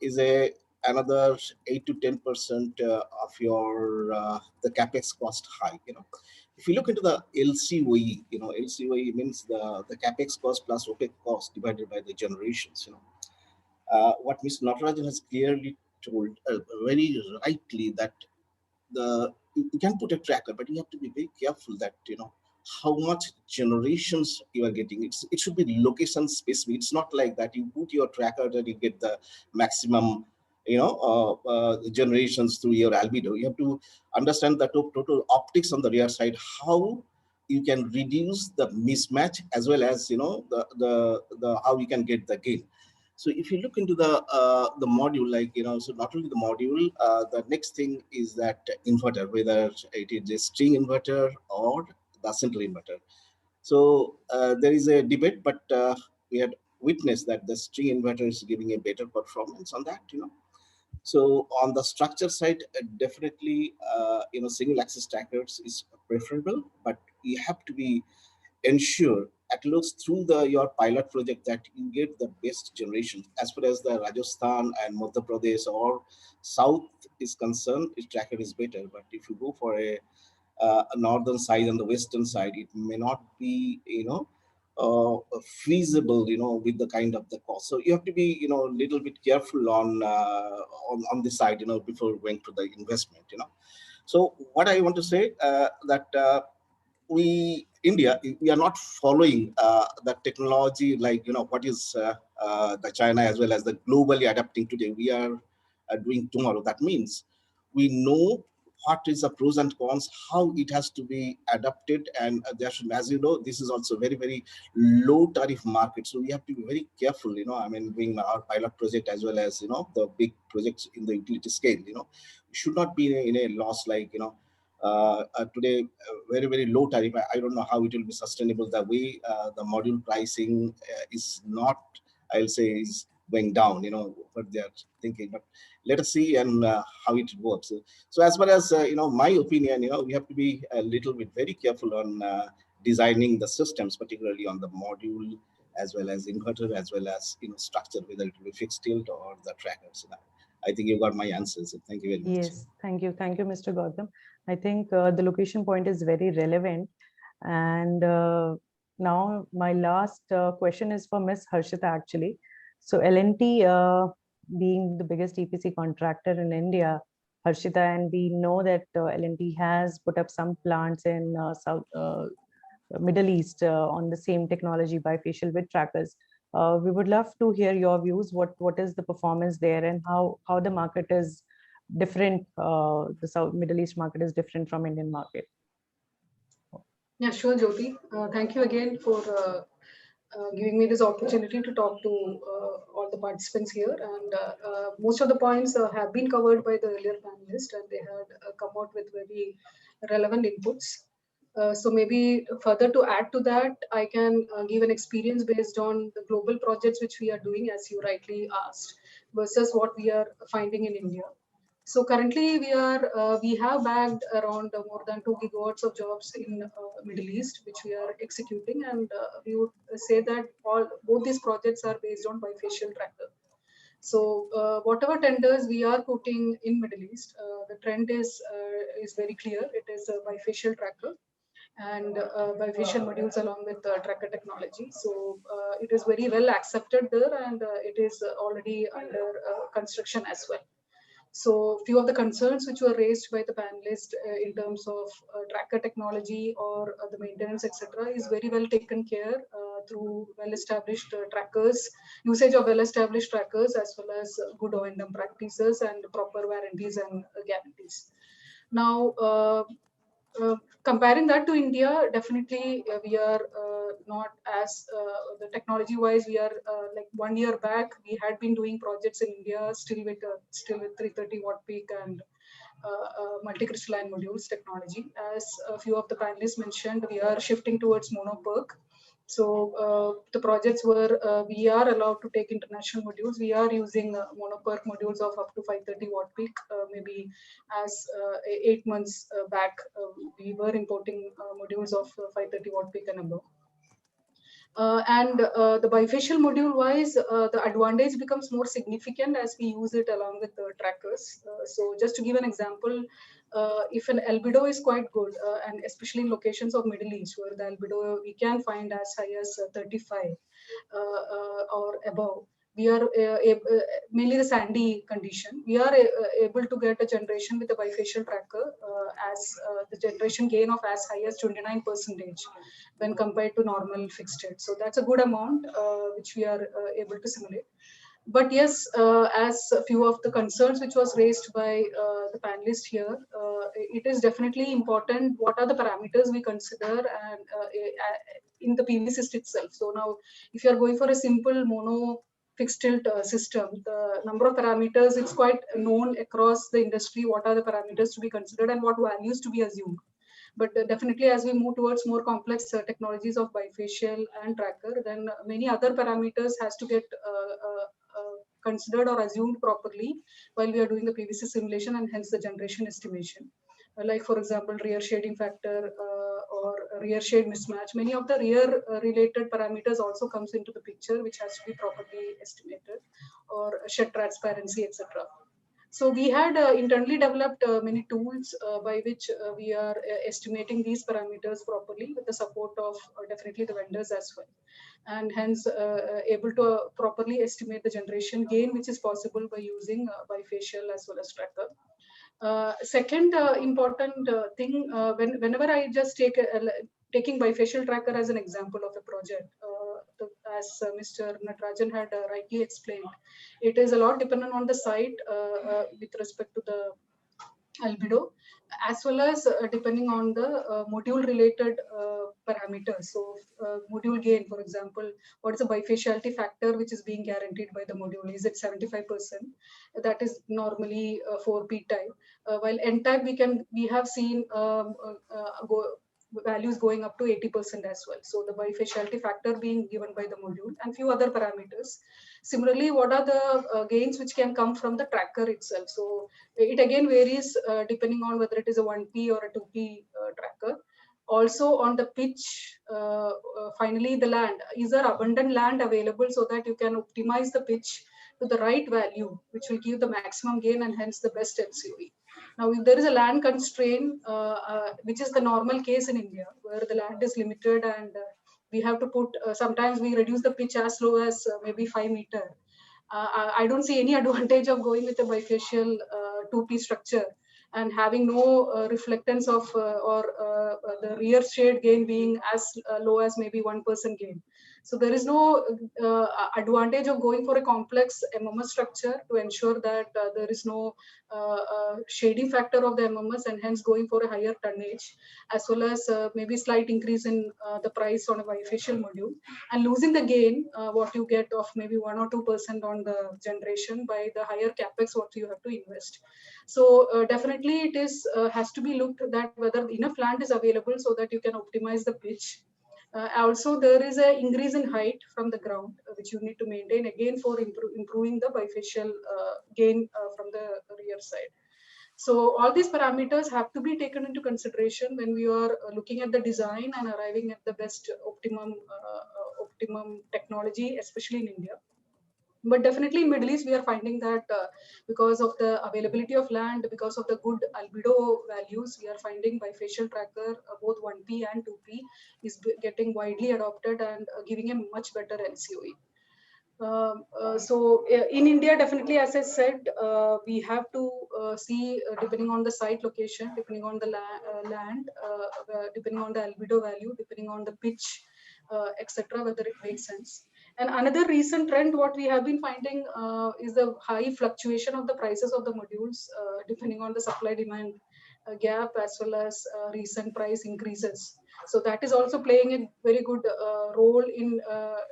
Speaker 6: is another 8 to 10% of your the capex cost high. If you look into the LCOE, LCOE means the capex cost plus OPEX cost divided by the generations. What Mr. Natarajan has clearly told very rightly, that you can put a tracker, but you have to be very careful that how much generations you are getting. It should be location specific. It's not like that you put your tracker that you get the maximum generations through your albedo. You have to understand the total optics on the rear side, how you can reduce the mismatch, as well as the how you can get the gain. So if you look into the module, so not only the module, the next thing is that inverter, whether it is a string inverter or the central inverter. So there is a debate, but we had witnessed that the string inverter is giving a better performance on that. So on the structure side, definitely, single axis trackers is preferable, but you have to be ensure at least through your pilot project that you get the best generation. As far as the Rajasthan and Madhya Pradesh or South is concerned, its tracker is better. But if you go for a northern side and the western side, it may not be feasible with the kind of the cost. So you have to be a little bit careful on this side before going to the investment. So what I want to say that India, we are not following the technology what is the China as well as the globally adapting today. We are doing tomorrow. That means we know what is the pros and cons, how it has to be adapted, and there should, as you know, this is also very, very low tariff market. So we have to be very careful, doing our pilot project as well as, the big projects in the utility scale, should not be in a loss today, very, very low tariff. I don't know how it will be sustainable. The way the module pricing is not, I'll say, is going down, what they are thinking. But let us see and how it works. So as far as, my opinion, we have to be a little bit very careful on designing the systems, particularly on the module, as well as inverter, as well as, structure, whether it will be fixed tilt or the trackers. I think you got my answers. Thank you very much.
Speaker 1: Yes, thank you. Thank you, Mr. Gautam. I think the location point is very relevant. And now my last question is for Ms. Harshita, actually. So L&T being the biggest EPC contractor in India, Harshita, and we know that L&T has put up some plants in Middle East on the same technology, bifacial with trackers. We would love to hear your views. What is the performance there, and how the market is different? The South Middle East market is different from Indian market.
Speaker 7: Yeah, sure, Jyoti. Thank you again for giving me this opportunity to talk to all the participants here. And most of the points have been covered by the earlier panelists, and they had come out with very relevant inputs. So maybe further to add to that, I can give an experience based on the global projects which we are doing, as you rightly asked, versus what we are finding in India. So currently we have bagged around more than 2 gigawatts of jobs in Middle East, which we are executing, and we would say that both these projects are based on bifacial tracker. So whatever tenders we are putting in Middle East, the trend is very clear. It is a bifacial tracker and bifacial modules along with tracker technology. So it is very well accepted there, and it is already under construction as well. So few of the concerns which were raised by the panelists in terms of tracker technology or the maintenance, etc., is very well taken care through well-established trackers, usage of well-established trackers, as well as good O&M practices and proper warranties and guarantees. Now, comparing that to India, definitely we are not as the technology-wise. We are like 1 year back, we had been doing projects in India still with 330 watt peak and multi-crystalline modules technology. As a few of the panelists mentioned, we are shifting towards mono-PERC. So the projects where we are allowed to take international modules, we are using mono-PERC modules of up to 530 watt peak. Maybe as 8 months back, we were importing modules of 530 watt peak and above. And the bifacial module wise, the advantage becomes more significant as we use it along with the trackers. So just to give an example, if an albedo is quite good, and especially in locations of Middle East where the albedo we can find as high as 35 or above, we are mainly the sandy condition. We are able to get a generation with a bifacial tracker as the generation gain of as high as 29% when compared to normal fixed rate. So that's a good amount which we are able to simulate. But yes, as a few of the concerns which was raised by the panelists here, it is definitely important what are the parameters we consider and in the PV cyst itself. So now, if you are going for a simple mono fixed tilt system, the number of parameters, it's quite known across the industry what are the parameters to be considered and what values to be assumed. But definitely, as we move towards more complex technologies of bifacial and tracker, then many other parameters has to get considered or assumed properly while we are doing the PVC simulation and hence the generation estimation. Like for example, rear shading factor or rear shade mismatch. Many of the rear related parameters also comes into the picture, which has to be properly estimated, or shed transparency, etc. So we had internally developed many tools by which we are estimating these parameters properly with the support of definitely the vendors as well, and hence able to properly estimate the generation gain which is possible by using bifacial as well as tracker. Second important thing, whenever I just taking bifacial tracker as an example of a project, as Mr. Natarajan had rightly explained, it is a lot dependent on the site with respect to the albedo, as well as depending on the module related parameters. So module gain, for example, what is the bifaciality factor which is being guaranteed by the module? Is it 75%? That is normally 4P type. While N type, we have seen values going up to 80% as well. So the bifaciality factor being given by the module and few other parameters. Similarly, what are the gains which can come from the tracker itself? So it again varies depending on whether it is a 1P or a 2P tracker. Also on the pitch, finally the land. Is there abundant land available so that you can optimize the pitch to the right value, which will give the maximum gain and hence the best LCOE. Now, if there is a land constraint, which is the normal case in India, where the land is limited and we have to put, sometimes we reduce the pitch as low as maybe 5 meters. I don't see any advantage of going with a bifacial 2P structure and having no reflectance of the rear shade gain being as low as maybe 1% gain. So there is no advantage of going for a complex MMS structure to ensure that there is no shading factor of the MMS and hence going for a higher tonnage, as well as maybe slight increase in the price on a bifacial module and losing the gain, what you get of maybe 1 or 2% on the generation by the higher capex what you have to invest. So definitely it is has to be looked that whether enough land is available so that you can optimize the pitch. Also, there is an increase in height from the ground, which you need to maintain again for improving the bifacial gain from the rear side. So all these parameters have to be taken into consideration when we are looking at the design and arriving at the best optimum technology, especially in India. But definitely in Middle East, we are finding that because of the availability of land, because of the good albedo values, we are finding bifacial tracker, both 1P and 2P, is getting widely adopted and giving a much better LCOE. So in India, definitely, as I said, we have to see depending on the site location, depending on the land, depending on the albedo value, depending on the pitch, etc., whether it makes sense. And another recent trend, what we have been finding is the high fluctuation of the prices of the modules, depending on the supply-demand gap, as well as recent price increases. So that is also playing a very good role in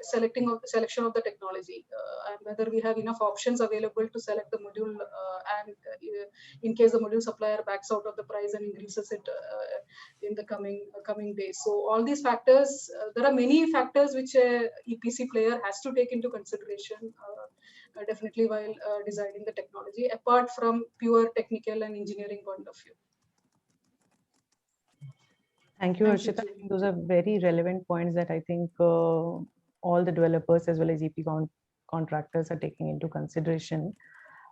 Speaker 7: selection of the technology, and whether we have enough options available to select the module, and in case the module supplier backs out of the price and increases it in the coming days. So all these factors, there are many factors which a EPC player has to take into consideration, definitely while designing the technology, apart from pure technical and engineering point of view.
Speaker 1: Thank you, Harshita. I think those are very relevant points that I think all the developers as well as EP contractors are taking into consideration.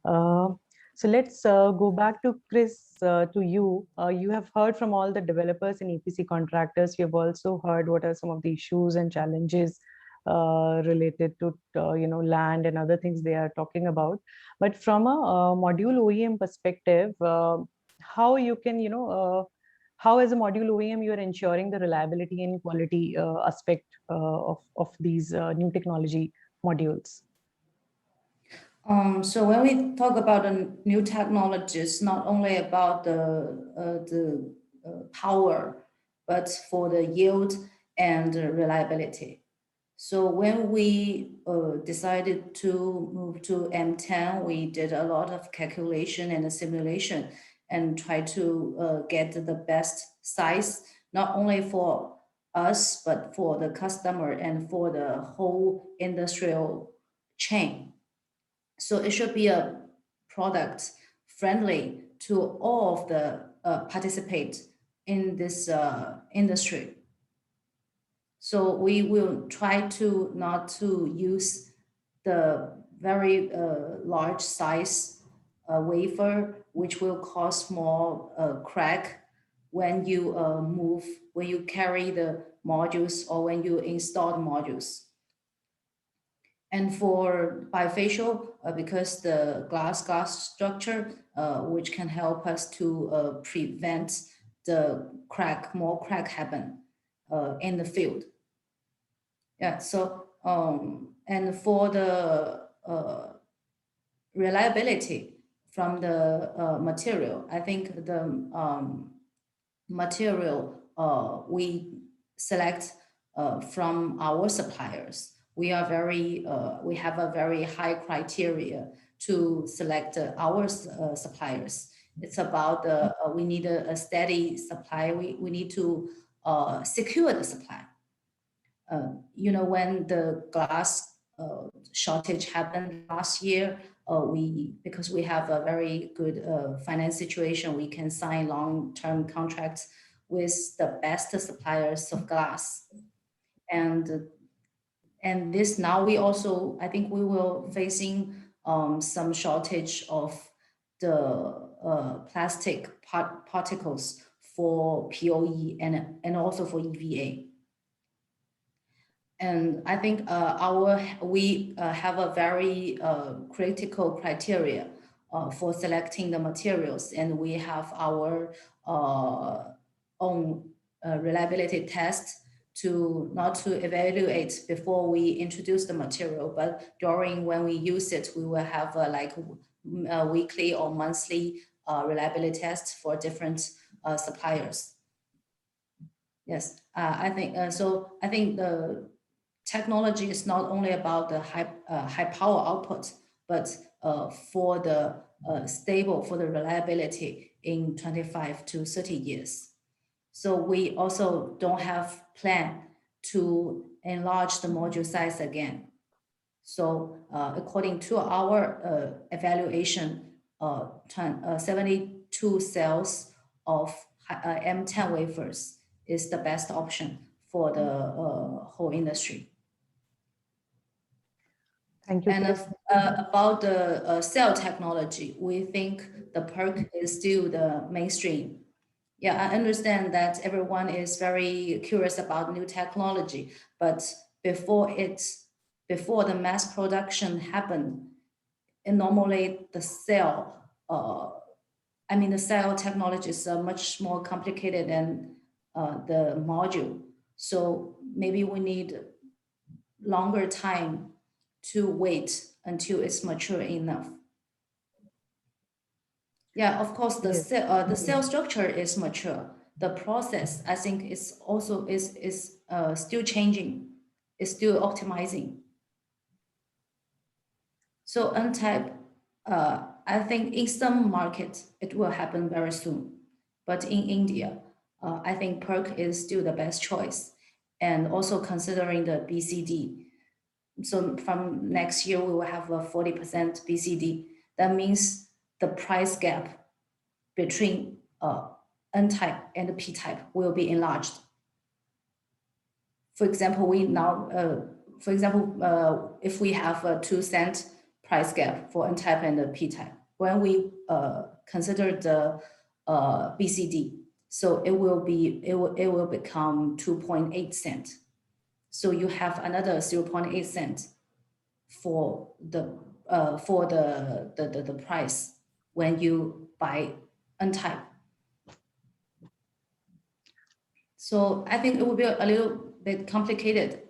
Speaker 1: So let's go back to Chris, to you. You have heard from all the developers and EPC contractors. You have also heard what are some of the issues and challenges related to land and other things they are talking about. But from a module OEM perspective, how you can how as a module OEM you are ensuring the reliability and quality aspect of these new technology modules?
Speaker 2: So when we talk about the new technologies, not only about the power, but for the yield and reliability. So when we decided to move to M10, we did a lot of calculation and simulation and try to get the best size, not only for us, but for the customer and for the whole industrial chain. So it should be a product friendly to all of the participants in this industry. So we will try to not to use the very large size wafer, which will cause more crack when you when you carry the modules or when you install the modules. And for bifacial, because the glass structure, which can help us to prevent the more crack happen in the field. Yeah, so, and for the reliability from the material, I think the material we select from our suppliers. We are very, we have a very high criteria to select our suppliers. It's about we need a steady supply. We need to secure the supply. You know, when the glass shortage happened last year, because we have a very good finance situation, we can sign long-term contracts with the best suppliers of glass. And this now we also, I think we will facing some shortage of the plastic particles for POE and also for EVA. And I think we have a very critical criteria for selecting the materials, and we have our own reliability test not to evaluate before we introduce the material, but during when we use it, we will have like a weekly or monthly reliability test for different suppliers. Yes, I think so. I think the technology is not only about the high power output, but for the stable, for the reliability in 25 to 30 years. So we also don't have plan to enlarge the module size again. So according to our evaluation, 72 cells of M10 wafers is the best option for the whole industry.
Speaker 1: Thank you.
Speaker 2: And about the cell technology, we think the PERC is still the mainstream. Yeah, I understand that everyone is very curious about new technology, but before the mass production happened, and normally the cell, the cell technology is much more complicated than the module. So maybe we need longer time to wait until it's mature enough. Yeah, of course, the cell structure is mature. The process, I think, is also still changing. It's still optimizing. So N-type, I think in some markets it will happen very soon, but in India, I think PERC is still the best choice, and also considering the BCD. So from next year, we will have a 40% BCD. That means the price gap between N-type and P-type will be enlarged. For example, if we have a 2-cent price gap for N-type and P-type, when we consider the BCD, so it will become 2.8 cents. So you have another 0.8 cents for the price when you buy N-type. So I think it will be a little bit complicated.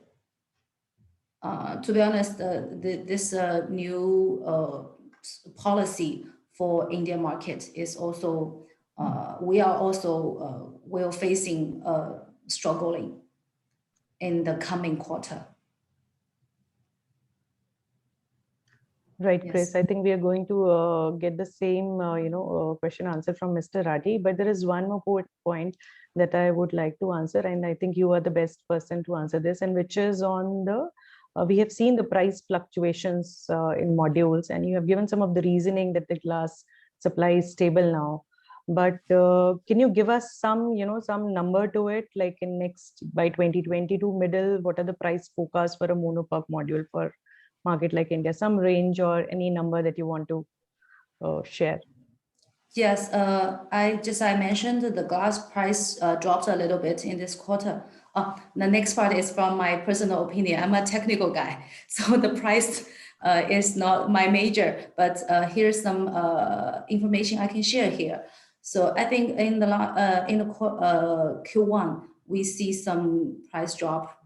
Speaker 2: To be honest, this new policy for India market is also, we are also will facing struggling in the coming quarter.
Speaker 1: Right,
Speaker 2: Yes.
Speaker 1: Chris. I think we are going to get the same, question answered from Mr. Rathi, but there is one more point that I would like to answer, and I think you are the best person to answer this, and which is on the, we have seen the price fluctuations in modules, and you have given some of the reasoning that the glass supply is stable now. But can you give us some, some number to it, like in next, by 2022 middle, what are the price forecasts for a mono PERC module for market like India, some range or any number that you want to share?
Speaker 2: Yes, I mentioned the glass price dropped a little bit in this quarter. The next part is from my personal opinion. I'm a technical guy, so the price is not my major, but here's some information I can share here. So I think in the Q1, we see some price drop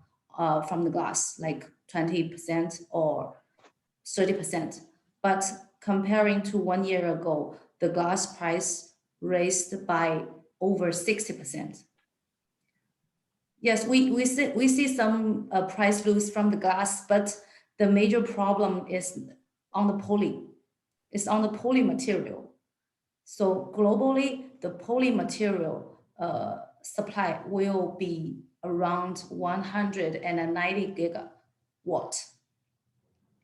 Speaker 2: from the glass, like 20% or 30%. But comparing to 1 year ago, the glass price raised by over 60%. Yes, we see some price loss from the glass, but the major problem is on the poly. It's on the poly material. So globally, the poly material supply will be around 190 gigawatt.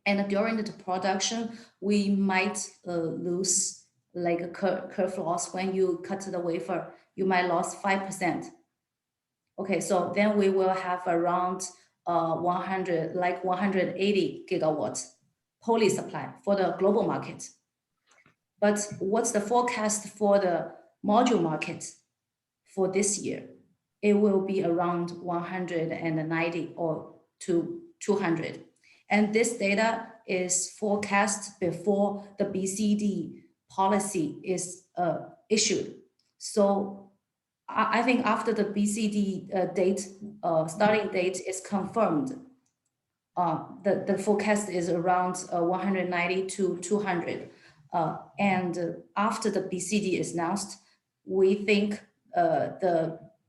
Speaker 2: And during the production, we might lose like a curve loss. When you cut the wafer, you might lose 5%. Okay, so then we will have around 180 gigawatts poly supply for the global market. But what's the forecast for the module market for this year? It will be around 190 or to 200. And this data is forecast before the BCD policy is issued. So I think after the BCD starting date is confirmed, the forecast is around 190 to 200. And after the BCD is announced, we think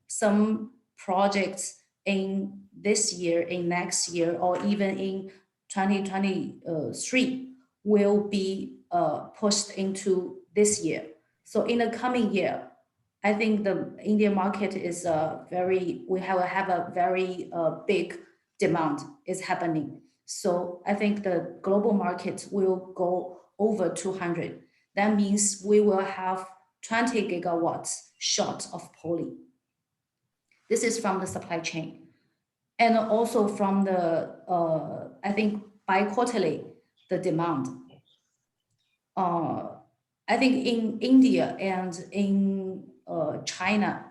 Speaker 2: some projects in this year, in next year, or even in 2023 will be pushed into this year. So in the coming year, I think the Indian market is we have a very big demand is happening. So I think the global market will go over 200. That means we will have 20 gigawatts short of poly. This is from the supply chain. And also from the, I think bi-quarterly, the demand. I think in India and in China,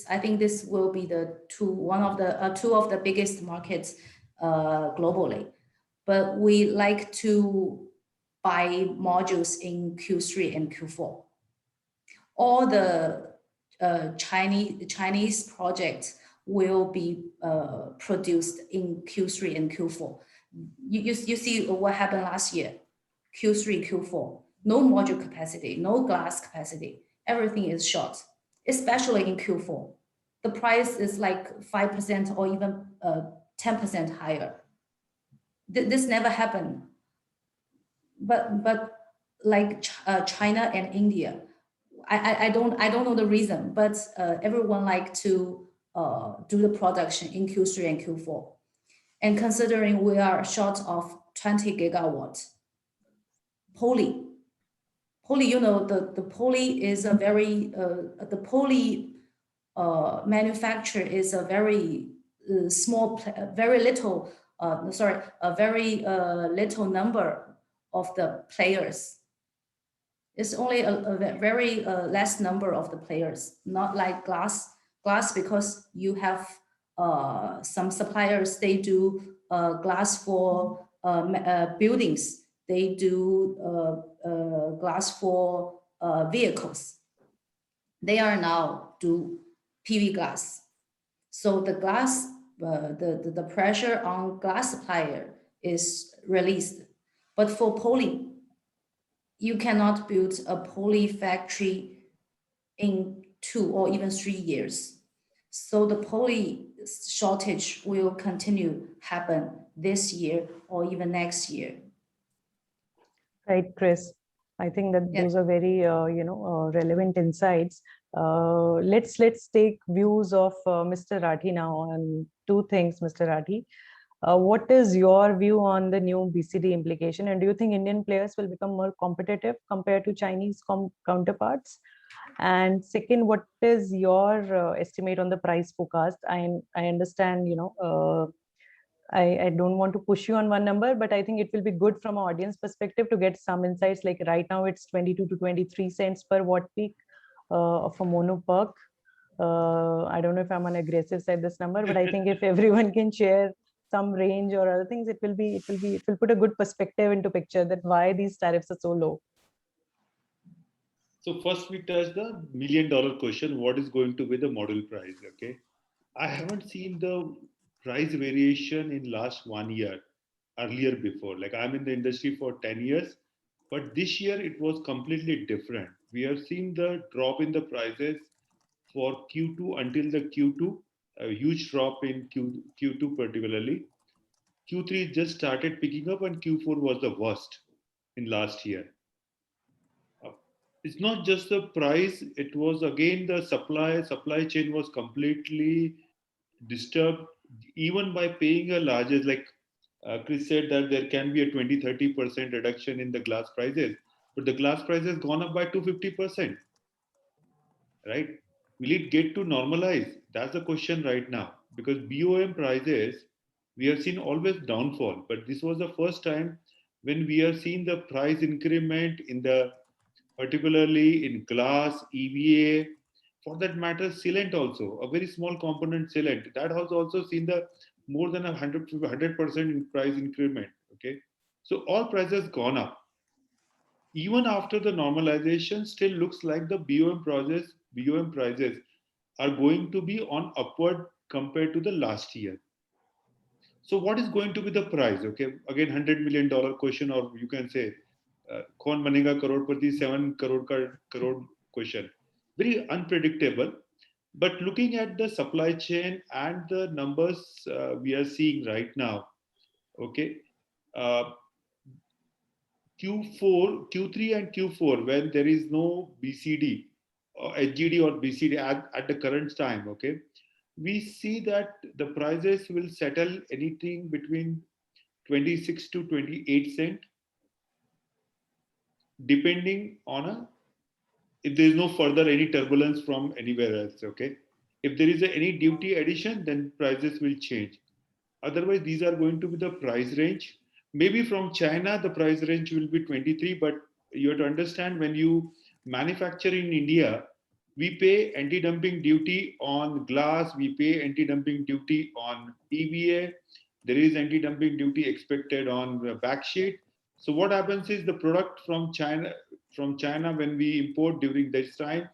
Speaker 2: I think this will be two of the biggest markets globally. But we like to buy modules in Q3 and Q4. All the Chinese projects will be produced in Q3 and Q4. You see what happened last year, Q3, Q4. No module capacity, no glass capacity. Everything is short, especially in Q4. The price is like 5% or even 10% higher. This never happened. But like China and India, I don't know the reason, but everyone like to do the production in Q3 and Q4. And considering we are short of 20 gigawatts, poly, the poly is a very, the poly manufacture is a very small, very little, a very little number of the players. It's only a very less number of the players, not like glass. Glass, because you have some suppliers, they do glass for buildings. They do glass for vehicles. They are now do PV glass. So the glass, the pressure on glass supplier is released. But for poly, you cannot build a poly factory in 2 or even 3 years. So the poly shortage will continue happen this year or even next year.
Speaker 1: Right, Chris. I think that
Speaker 2: Yeah.
Speaker 1: those are very, relevant insights. Let's take views of Mr. Rathi now on two things, Mr. Rathi. What is your view on the new BCD implication, and do you think Indian players will become more competitive compared to Chinese counterparts? And second, what is your estimate on the price forecast? I understand, I don't want to push you on one number, but I think it will be good from our audience perspective to get some insights. Like right now, it's 22 to 23 cents per watt peak of a mono PERC. I don't know if I'm on aggressive side this number, but I think if everyone can share some range or other things, it will put a good perspective into picture that why these tariffs are so low.
Speaker 3: So first we touch the $1 million question, what is going to be the module price, okay? I haven't seen the price variation in last 1 year earlier before. Like I'm in the industry for 10 years, but this year it was completely different. We have seen the drop in the prices for Q2 until the Q2, a huge drop in Q2 particularly. Q3 just started picking up and Q4 was the worst in last year. It's not just the price, it was again the supply chain was completely disturbed, even by paying a larger, like Chris said that there can be a 20-30% reduction in the glass prices, but the glass price has gone up by 250%, right? Will it get to normalize? That's the question right now, because BOM prices, we have seen always downfall, but this was the first time when we have seen the price increment in the, particularly in glass, EVA, for that matter, sealant also, a very small component sealant, that has also seen the more than 100% price increment, okay? So all prices gone up. Even after the normalization, still looks like the BOM prices are going to be on upward compared to the last year. So what is going to be the price? Okay, again, $100 million question, or you can say, "Kaun banega crorepati?" 7 crore question. Very unpredictable. But looking at the supply chain and the numbers we are seeing right now, okay, Q4, Q3 and Q4, when there is no BCD, or HGD or BCD at the current time, okay, we see that the prices will settle anything between 26 to 28 cent, depending on if there is no further any turbulence from anywhere else, okay. If there is any duty addition, then prices will change. Otherwise, these are going to be the price range. Maybe from China, the price range will be 23, but you have to understand, when you manufacture in India, we pay anti-dumping duty on glass, we pay anti-dumping duty on EVA, there is anti-dumping duty expected on backsheet. So what happens is the product from China, when we import during this time,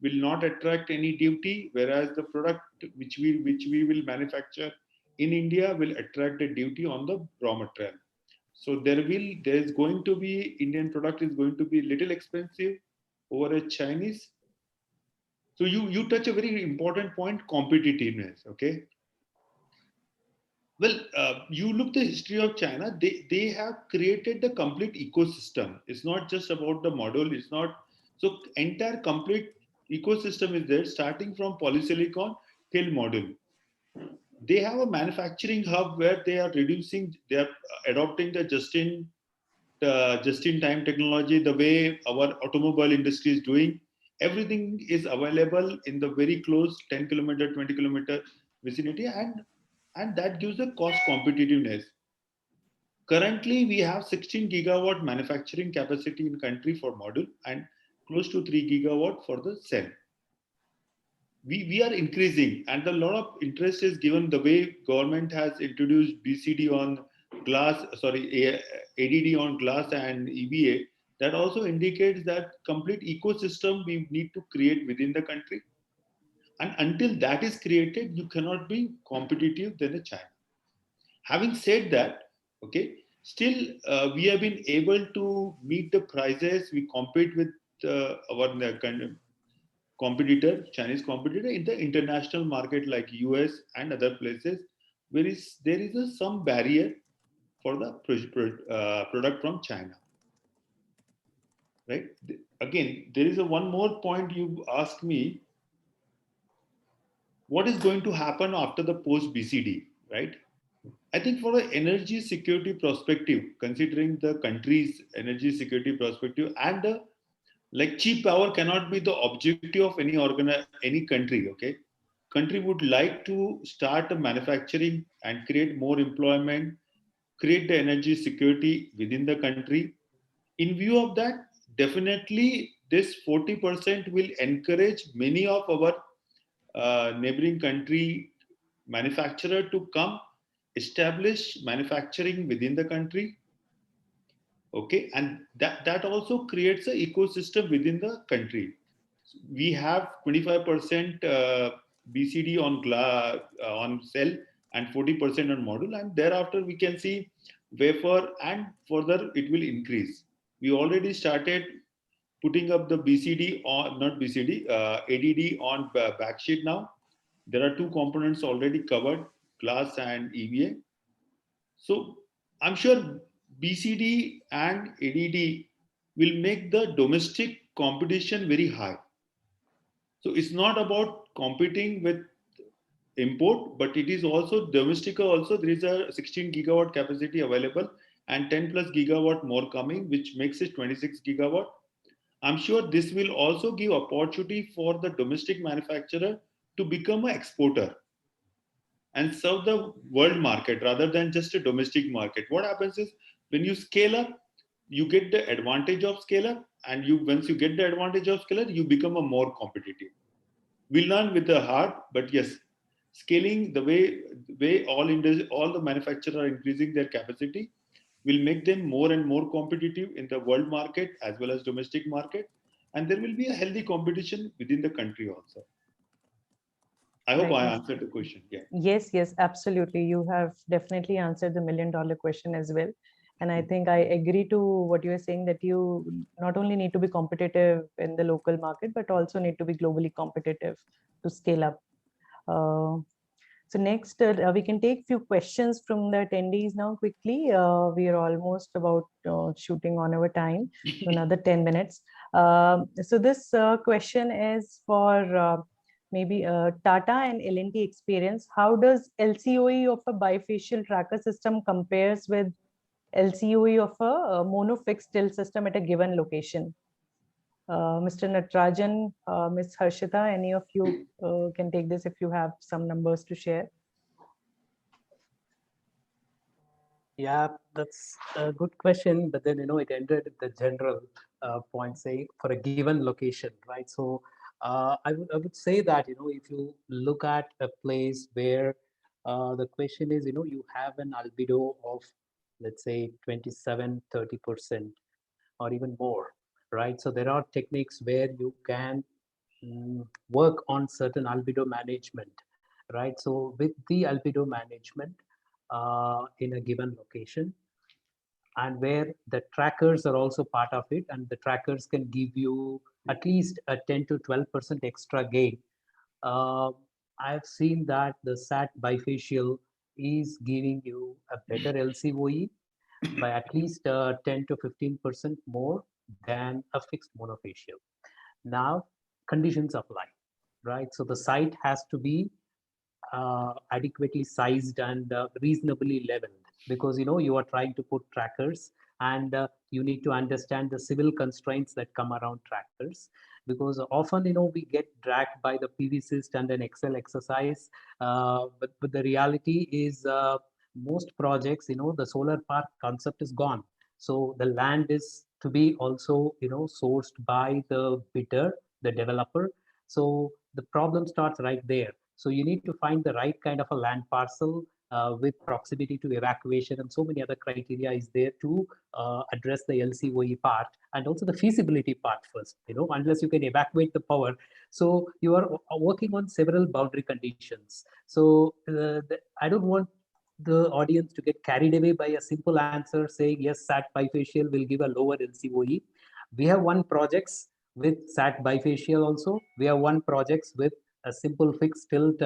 Speaker 3: will not attract any duty, whereas the product which we will manufacture in India will attract a duty on the raw material. So there is going to be, Indian product is going to be little expensive over a Chinese. So you touch a very important point, competitiveness, okay? Well, you look the history of China, they have created the complete ecosystem. It's not just about the model, it's not, so entire complete ecosystem is there, starting from polysilicon till module. They have a manufacturing hub where they are adopting the just-in-time technology, the way our automobile industry is doing. Everything is available in the very close 10 kilometer, 20 kilometer vicinity, and that gives the cost competitiveness. Currently, we have 16 gigawatt manufacturing capacity in country for module and close to 3 gigawatt for the cell. We are increasing, and a lot of interest is given the way government has introduced BCD on glass, ADD on glass and EVA. That also indicates that complete ecosystem we need to create within the country. And until that is created, you cannot be competitive than China. Having said that, Okay, still we have been able to meet the prices. We compete with our kind of competitor, Chinese competitor in the international market like US and other places, where there is some barrier for the product from China, right? Again, there is one more point you asked me, what is going to happen after the post BCD, right? I think for an energy security perspective, considering the country's energy security perspective and the like cheap power cannot be the objective of any country. Okay, country would like to start a manufacturing and create more employment, create the energy security within the country. In view of that, definitely this 40% will encourage many of our neighboring country manufacturer to come establish manufacturing within the country. Okay, and that also creates an ecosystem within the country. We have 25% BCD on cell and 40% on module, and thereafter we can see wafer, and further it will increase. We already started putting up the BCD on, not BCD, ADD on backsheet now. There are two components already covered, glass and EVA. So I'm sure BCD and ADD will make the domestic competition very high. So it's not about competing with import, but it is also domestic. Also, there is a 16 gigawatt capacity available and 10 plus gigawatt more coming, which makes it 26 gigawatt. I'm sure this will also give opportunity for the domestic manufacturer to become an exporter and serve the world market rather than just a domestic market. What happens is when you scale up, you get the advantage of scale up, and once you get the advantage of scale up, you become a more competitive. We learn with the heart, but yes, scaling the way all the manufacturers are increasing their capacity will make them more and more competitive in the world market as well as domestic market, and there will be a healthy competition within the country also. I hope I answered the question. Yeah.
Speaker 1: Yes, absolutely. You have definitely answered the $1 million question as well. And I think I agree to what you are saying, that you not only need to be competitive in the local market, but also need to be globally competitive to scale up. So next, we can take few questions from the attendees now quickly. We are almost about shooting on our time, so another 10 minutes. So this question is for maybe Tata and L&T experience. How does LCOE of a bifacial tracker system compares with LCOE of a monofixed till system at a given location? Mr. Natarajan, Ms. Harshita, any of you can take this if you have some numbers to share.
Speaker 4: Yeah, that's a good question, but then, it ended at the general point, say for a given location, right? So I would say that, if you look at a place where the question is, you have an albedo of, let's say 27, 30% or even more, right? So there are techniques where you can work on certain albedo management, right? So with the albedo management in a given location, and where the trackers are also part of it, and the trackers can give you at least a 10 to 12% extra gain. I've seen that the SAT bifacial is giving you a better LCOE by at least 10 to 15% more than a fixed monofacial. Now, conditions apply, right? So the site has to be adequately sized and reasonably leveled, because you are trying to put trackers, and you need to understand the civil constraints that come around trackers, because often we get dragged by the PVsyst and an Excel exercise, but the reality is most projects, the solar park concept is gone. So the land is to be also sourced by the bidder, the developer. So the problem starts right there. So you need to find the right kind of a land parcel with proximity to evacuation, and so many other criteria is there to address the LCOE part, and also the feasibility part first, unless you can evacuate the power. So you are working on several boundary conditions. So I don't want the audience to get carried away by a simple answer saying yes, SAT bifacial will give a lower LCOE. We have won projects with SAT bifacial also. We have won projects with a simple fixed tilt,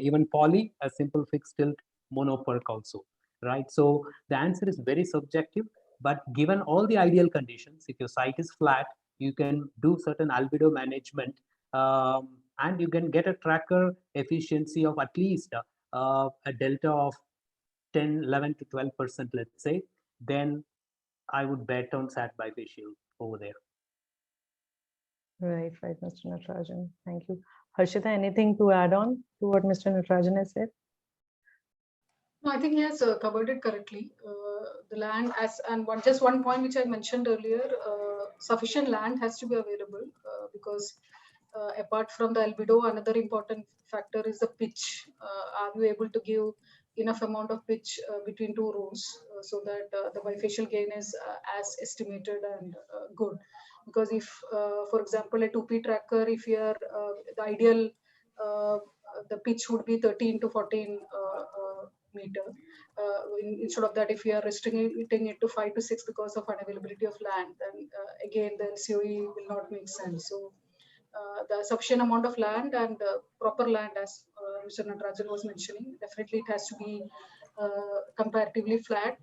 Speaker 4: even poly, a simple fixed tilt monoperc also, right? So the answer is very subjective, but given all the ideal conditions, if your site is flat, you can do certain albedo management, and you can get a tracker efficiency of at least a delta of 10, 11 to 12%, let's say, then I would bet on SAT bifacial over there.
Speaker 1: Right, Mr. Natarajan. Thank you. Harshita, anything to add on to what Mr. Natarajan has said?
Speaker 7: No, I think he has covered it correctly. The land just one point which I mentioned earlier, sufficient land has to be available because apart from the albedo, another important factor is the pitch. Are you able to give enough amount of pitch between two rows so that the bifacial gain is as estimated and good? Because if, for example, a 2P tracker, if you are the ideal, the pitch would be 13 to 14 meter. Instead of that, if you are restricting it to 5 to 6 because of unavailability of land, then again the LCOE will not make sense. So the sufficient amount of land and proper land, as Mr. Natarajan was mentioning, definitely it has to be comparatively flat,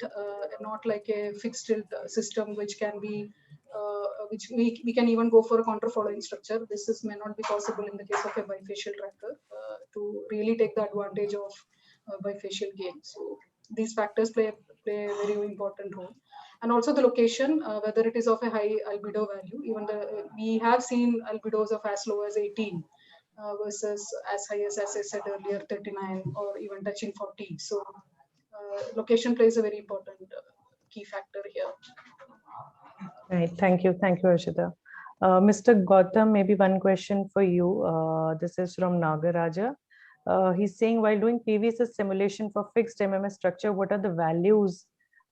Speaker 7: not like a fixed tilt system which can be which we can even go for a counter following structure. This may not be possible in the case of a bifacial tracker to really take the advantage of bifacial gain. So these factors play a very important role. And also the location, whether it is of a high albedo value. Even we have seen albedos of as low as 18 versus as high as I said earlier, 39 or even touching 40. So location plays a very important key factor here.
Speaker 1: Right. Thank you, Harshita. Mr. Gautam, maybe one question for you. This is from Nagaraja. He's saying, while doing PVSS simulation for fixed MMS structure, what are the values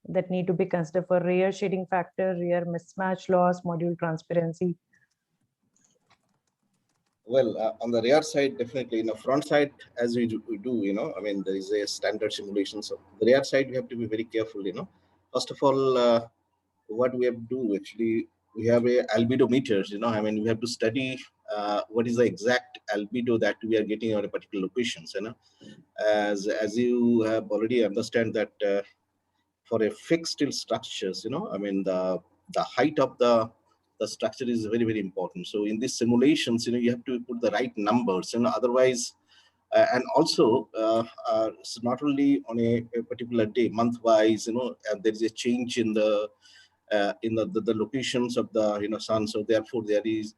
Speaker 1: that need to be considered for rear shading factor, rear mismatch loss, module transparency?
Speaker 6: Well, on the rear side, definitely, front side, as we do, I mean, there is a standard simulation. So the rear side, we have to be very careful, First of all, what we have to do, actually, we have a albedo meters, I mean, we have to study what is the exact albedo that we are getting on a particular locations, As you have already understand that for a fixed tilt structures, I mean, the height of the structure is very, very important. So in these simulations, you have to put the right numbers, otherwise, and also it's not only on a particular day, month-wise, there is a change in the locations of the sun. So therefore, there is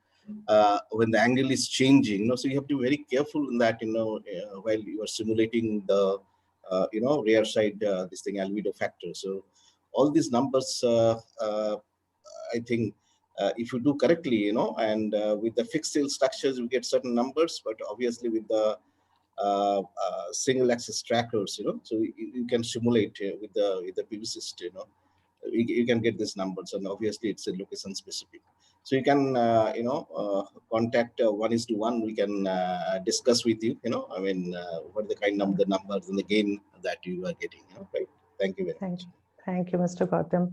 Speaker 6: when the angle is changing, so you have to be very careful in that, while you are simulating the rear side this thing albedo factor. So all these numbers, I think, if you do correctly, and with the fixed tilt structures, you get certain numbers, but obviously with the single axis trackers, so you can simulate with the PVSys, you can get these numbers, and obviously it's a location specific. So you can, contact 1:1. We can discuss with you, I mean, what the kind of the numbers and the gain that you are getting, right? Thank you very much.
Speaker 1: Thank you, Mr. Gautam.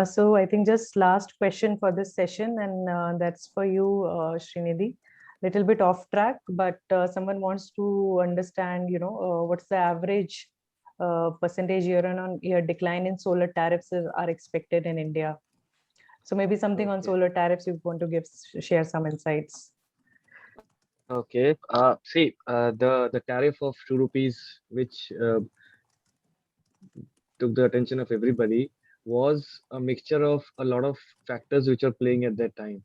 Speaker 1: So I think just last question for this session, and that's for you, Srinidhi. Little bit off track, but someone wants to understand, what's the average percentage year-on-year decline in solar tariffs are expected in India. So maybe something on solar tariffs you want to share some insights.
Speaker 5: Okay. See, the tariff of 2 rupees, which took the attention of everybody, was a mixture of a lot of factors which are playing at that time.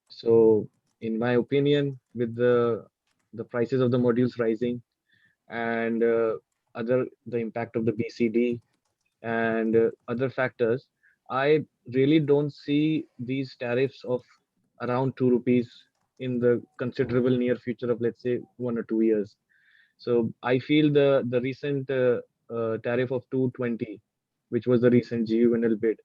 Speaker 5: So in my opinion, with the prices of the modules rising and the impact of the BCD and other factors, I really don't see these tariffs of around 2 rupees in the considerable near future of, let's say, 1 or 2 years. So I feel the recent tariff of 220, which was the recent GUVNL bid,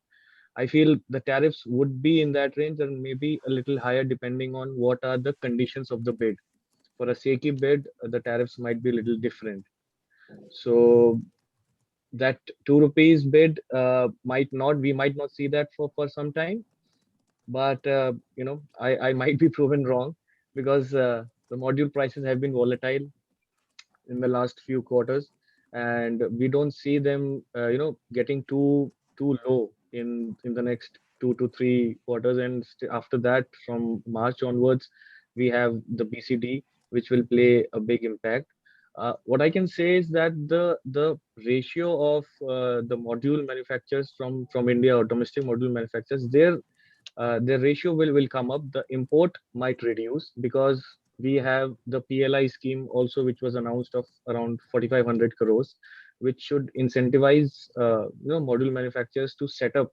Speaker 5: I feel the tariffs would be in that range and maybe a little higher depending on what are the conditions of the bid. For a SECI bid, the tariffs might be a little different. So that 2 rupees bid we might not see that for some time, but I might be proven wrong, because the module prices have been volatile in the last few quarters, and we don't see them getting too low in the next 2 to 3 quarters. And after that, from March onwards, we have the BCD, which will play a big impact. What I can say is that the ratio of the module manufacturers from India, or domestic module manufacturers, their ratio will come up. The import might reduce, because we have the PLI scheme also, which was announced, of around 4,500 crores, which should incentivize module manufacturers to set up,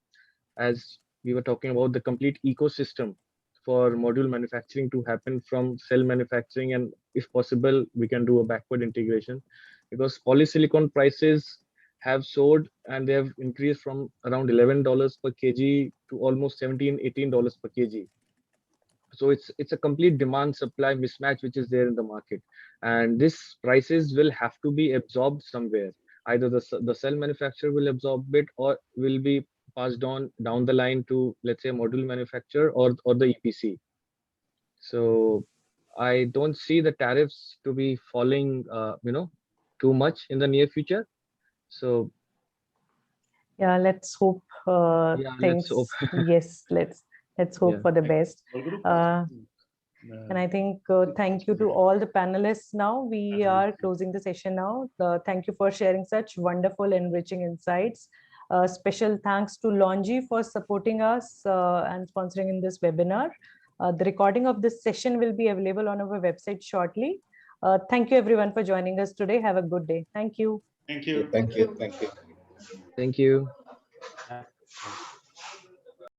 Speaker 5: as we were talking about, the complete ecosystem for module manufacturing to happen from cell manufacturing, and if possible, we can do a backward integration, because polysilicon prices have soared, and they have increased from around $11 per kg to almost $17-18 per kg. So it's a complete demand supply mismatch which is there in the market, and this prices will have to be absorbed somewhere. Either the cell manufacturer will absorb it, or will be passed on down the line to, let's say, module manufacturer or the EPC. So I don't see the tariffs to be falling too much in the near future. So
Speaker 1: Yeah, let's hope
Speaker 5: yeah,
Speaker 1: things.
Speaker 5: let's hope.
Speaker 1: Yes, let's hope
Speaker 5: Yeah.
Speaker 1: for the best. And I think thank you to all the panelists. Now we are closing the session now. Thank you for sharing such wonderful, enriching insights. Special thanks to Longi for supporting us and sponsoring in this webinar. The recording of this session will be available on our website shortly. Thank you everyone for joining us today. Have a good day. Thank you.
Speaker 3: Thank you.
Speaker 6: Thank you. Thank you.
Speaker 5: Thank you.
Speaker 4: Yeah.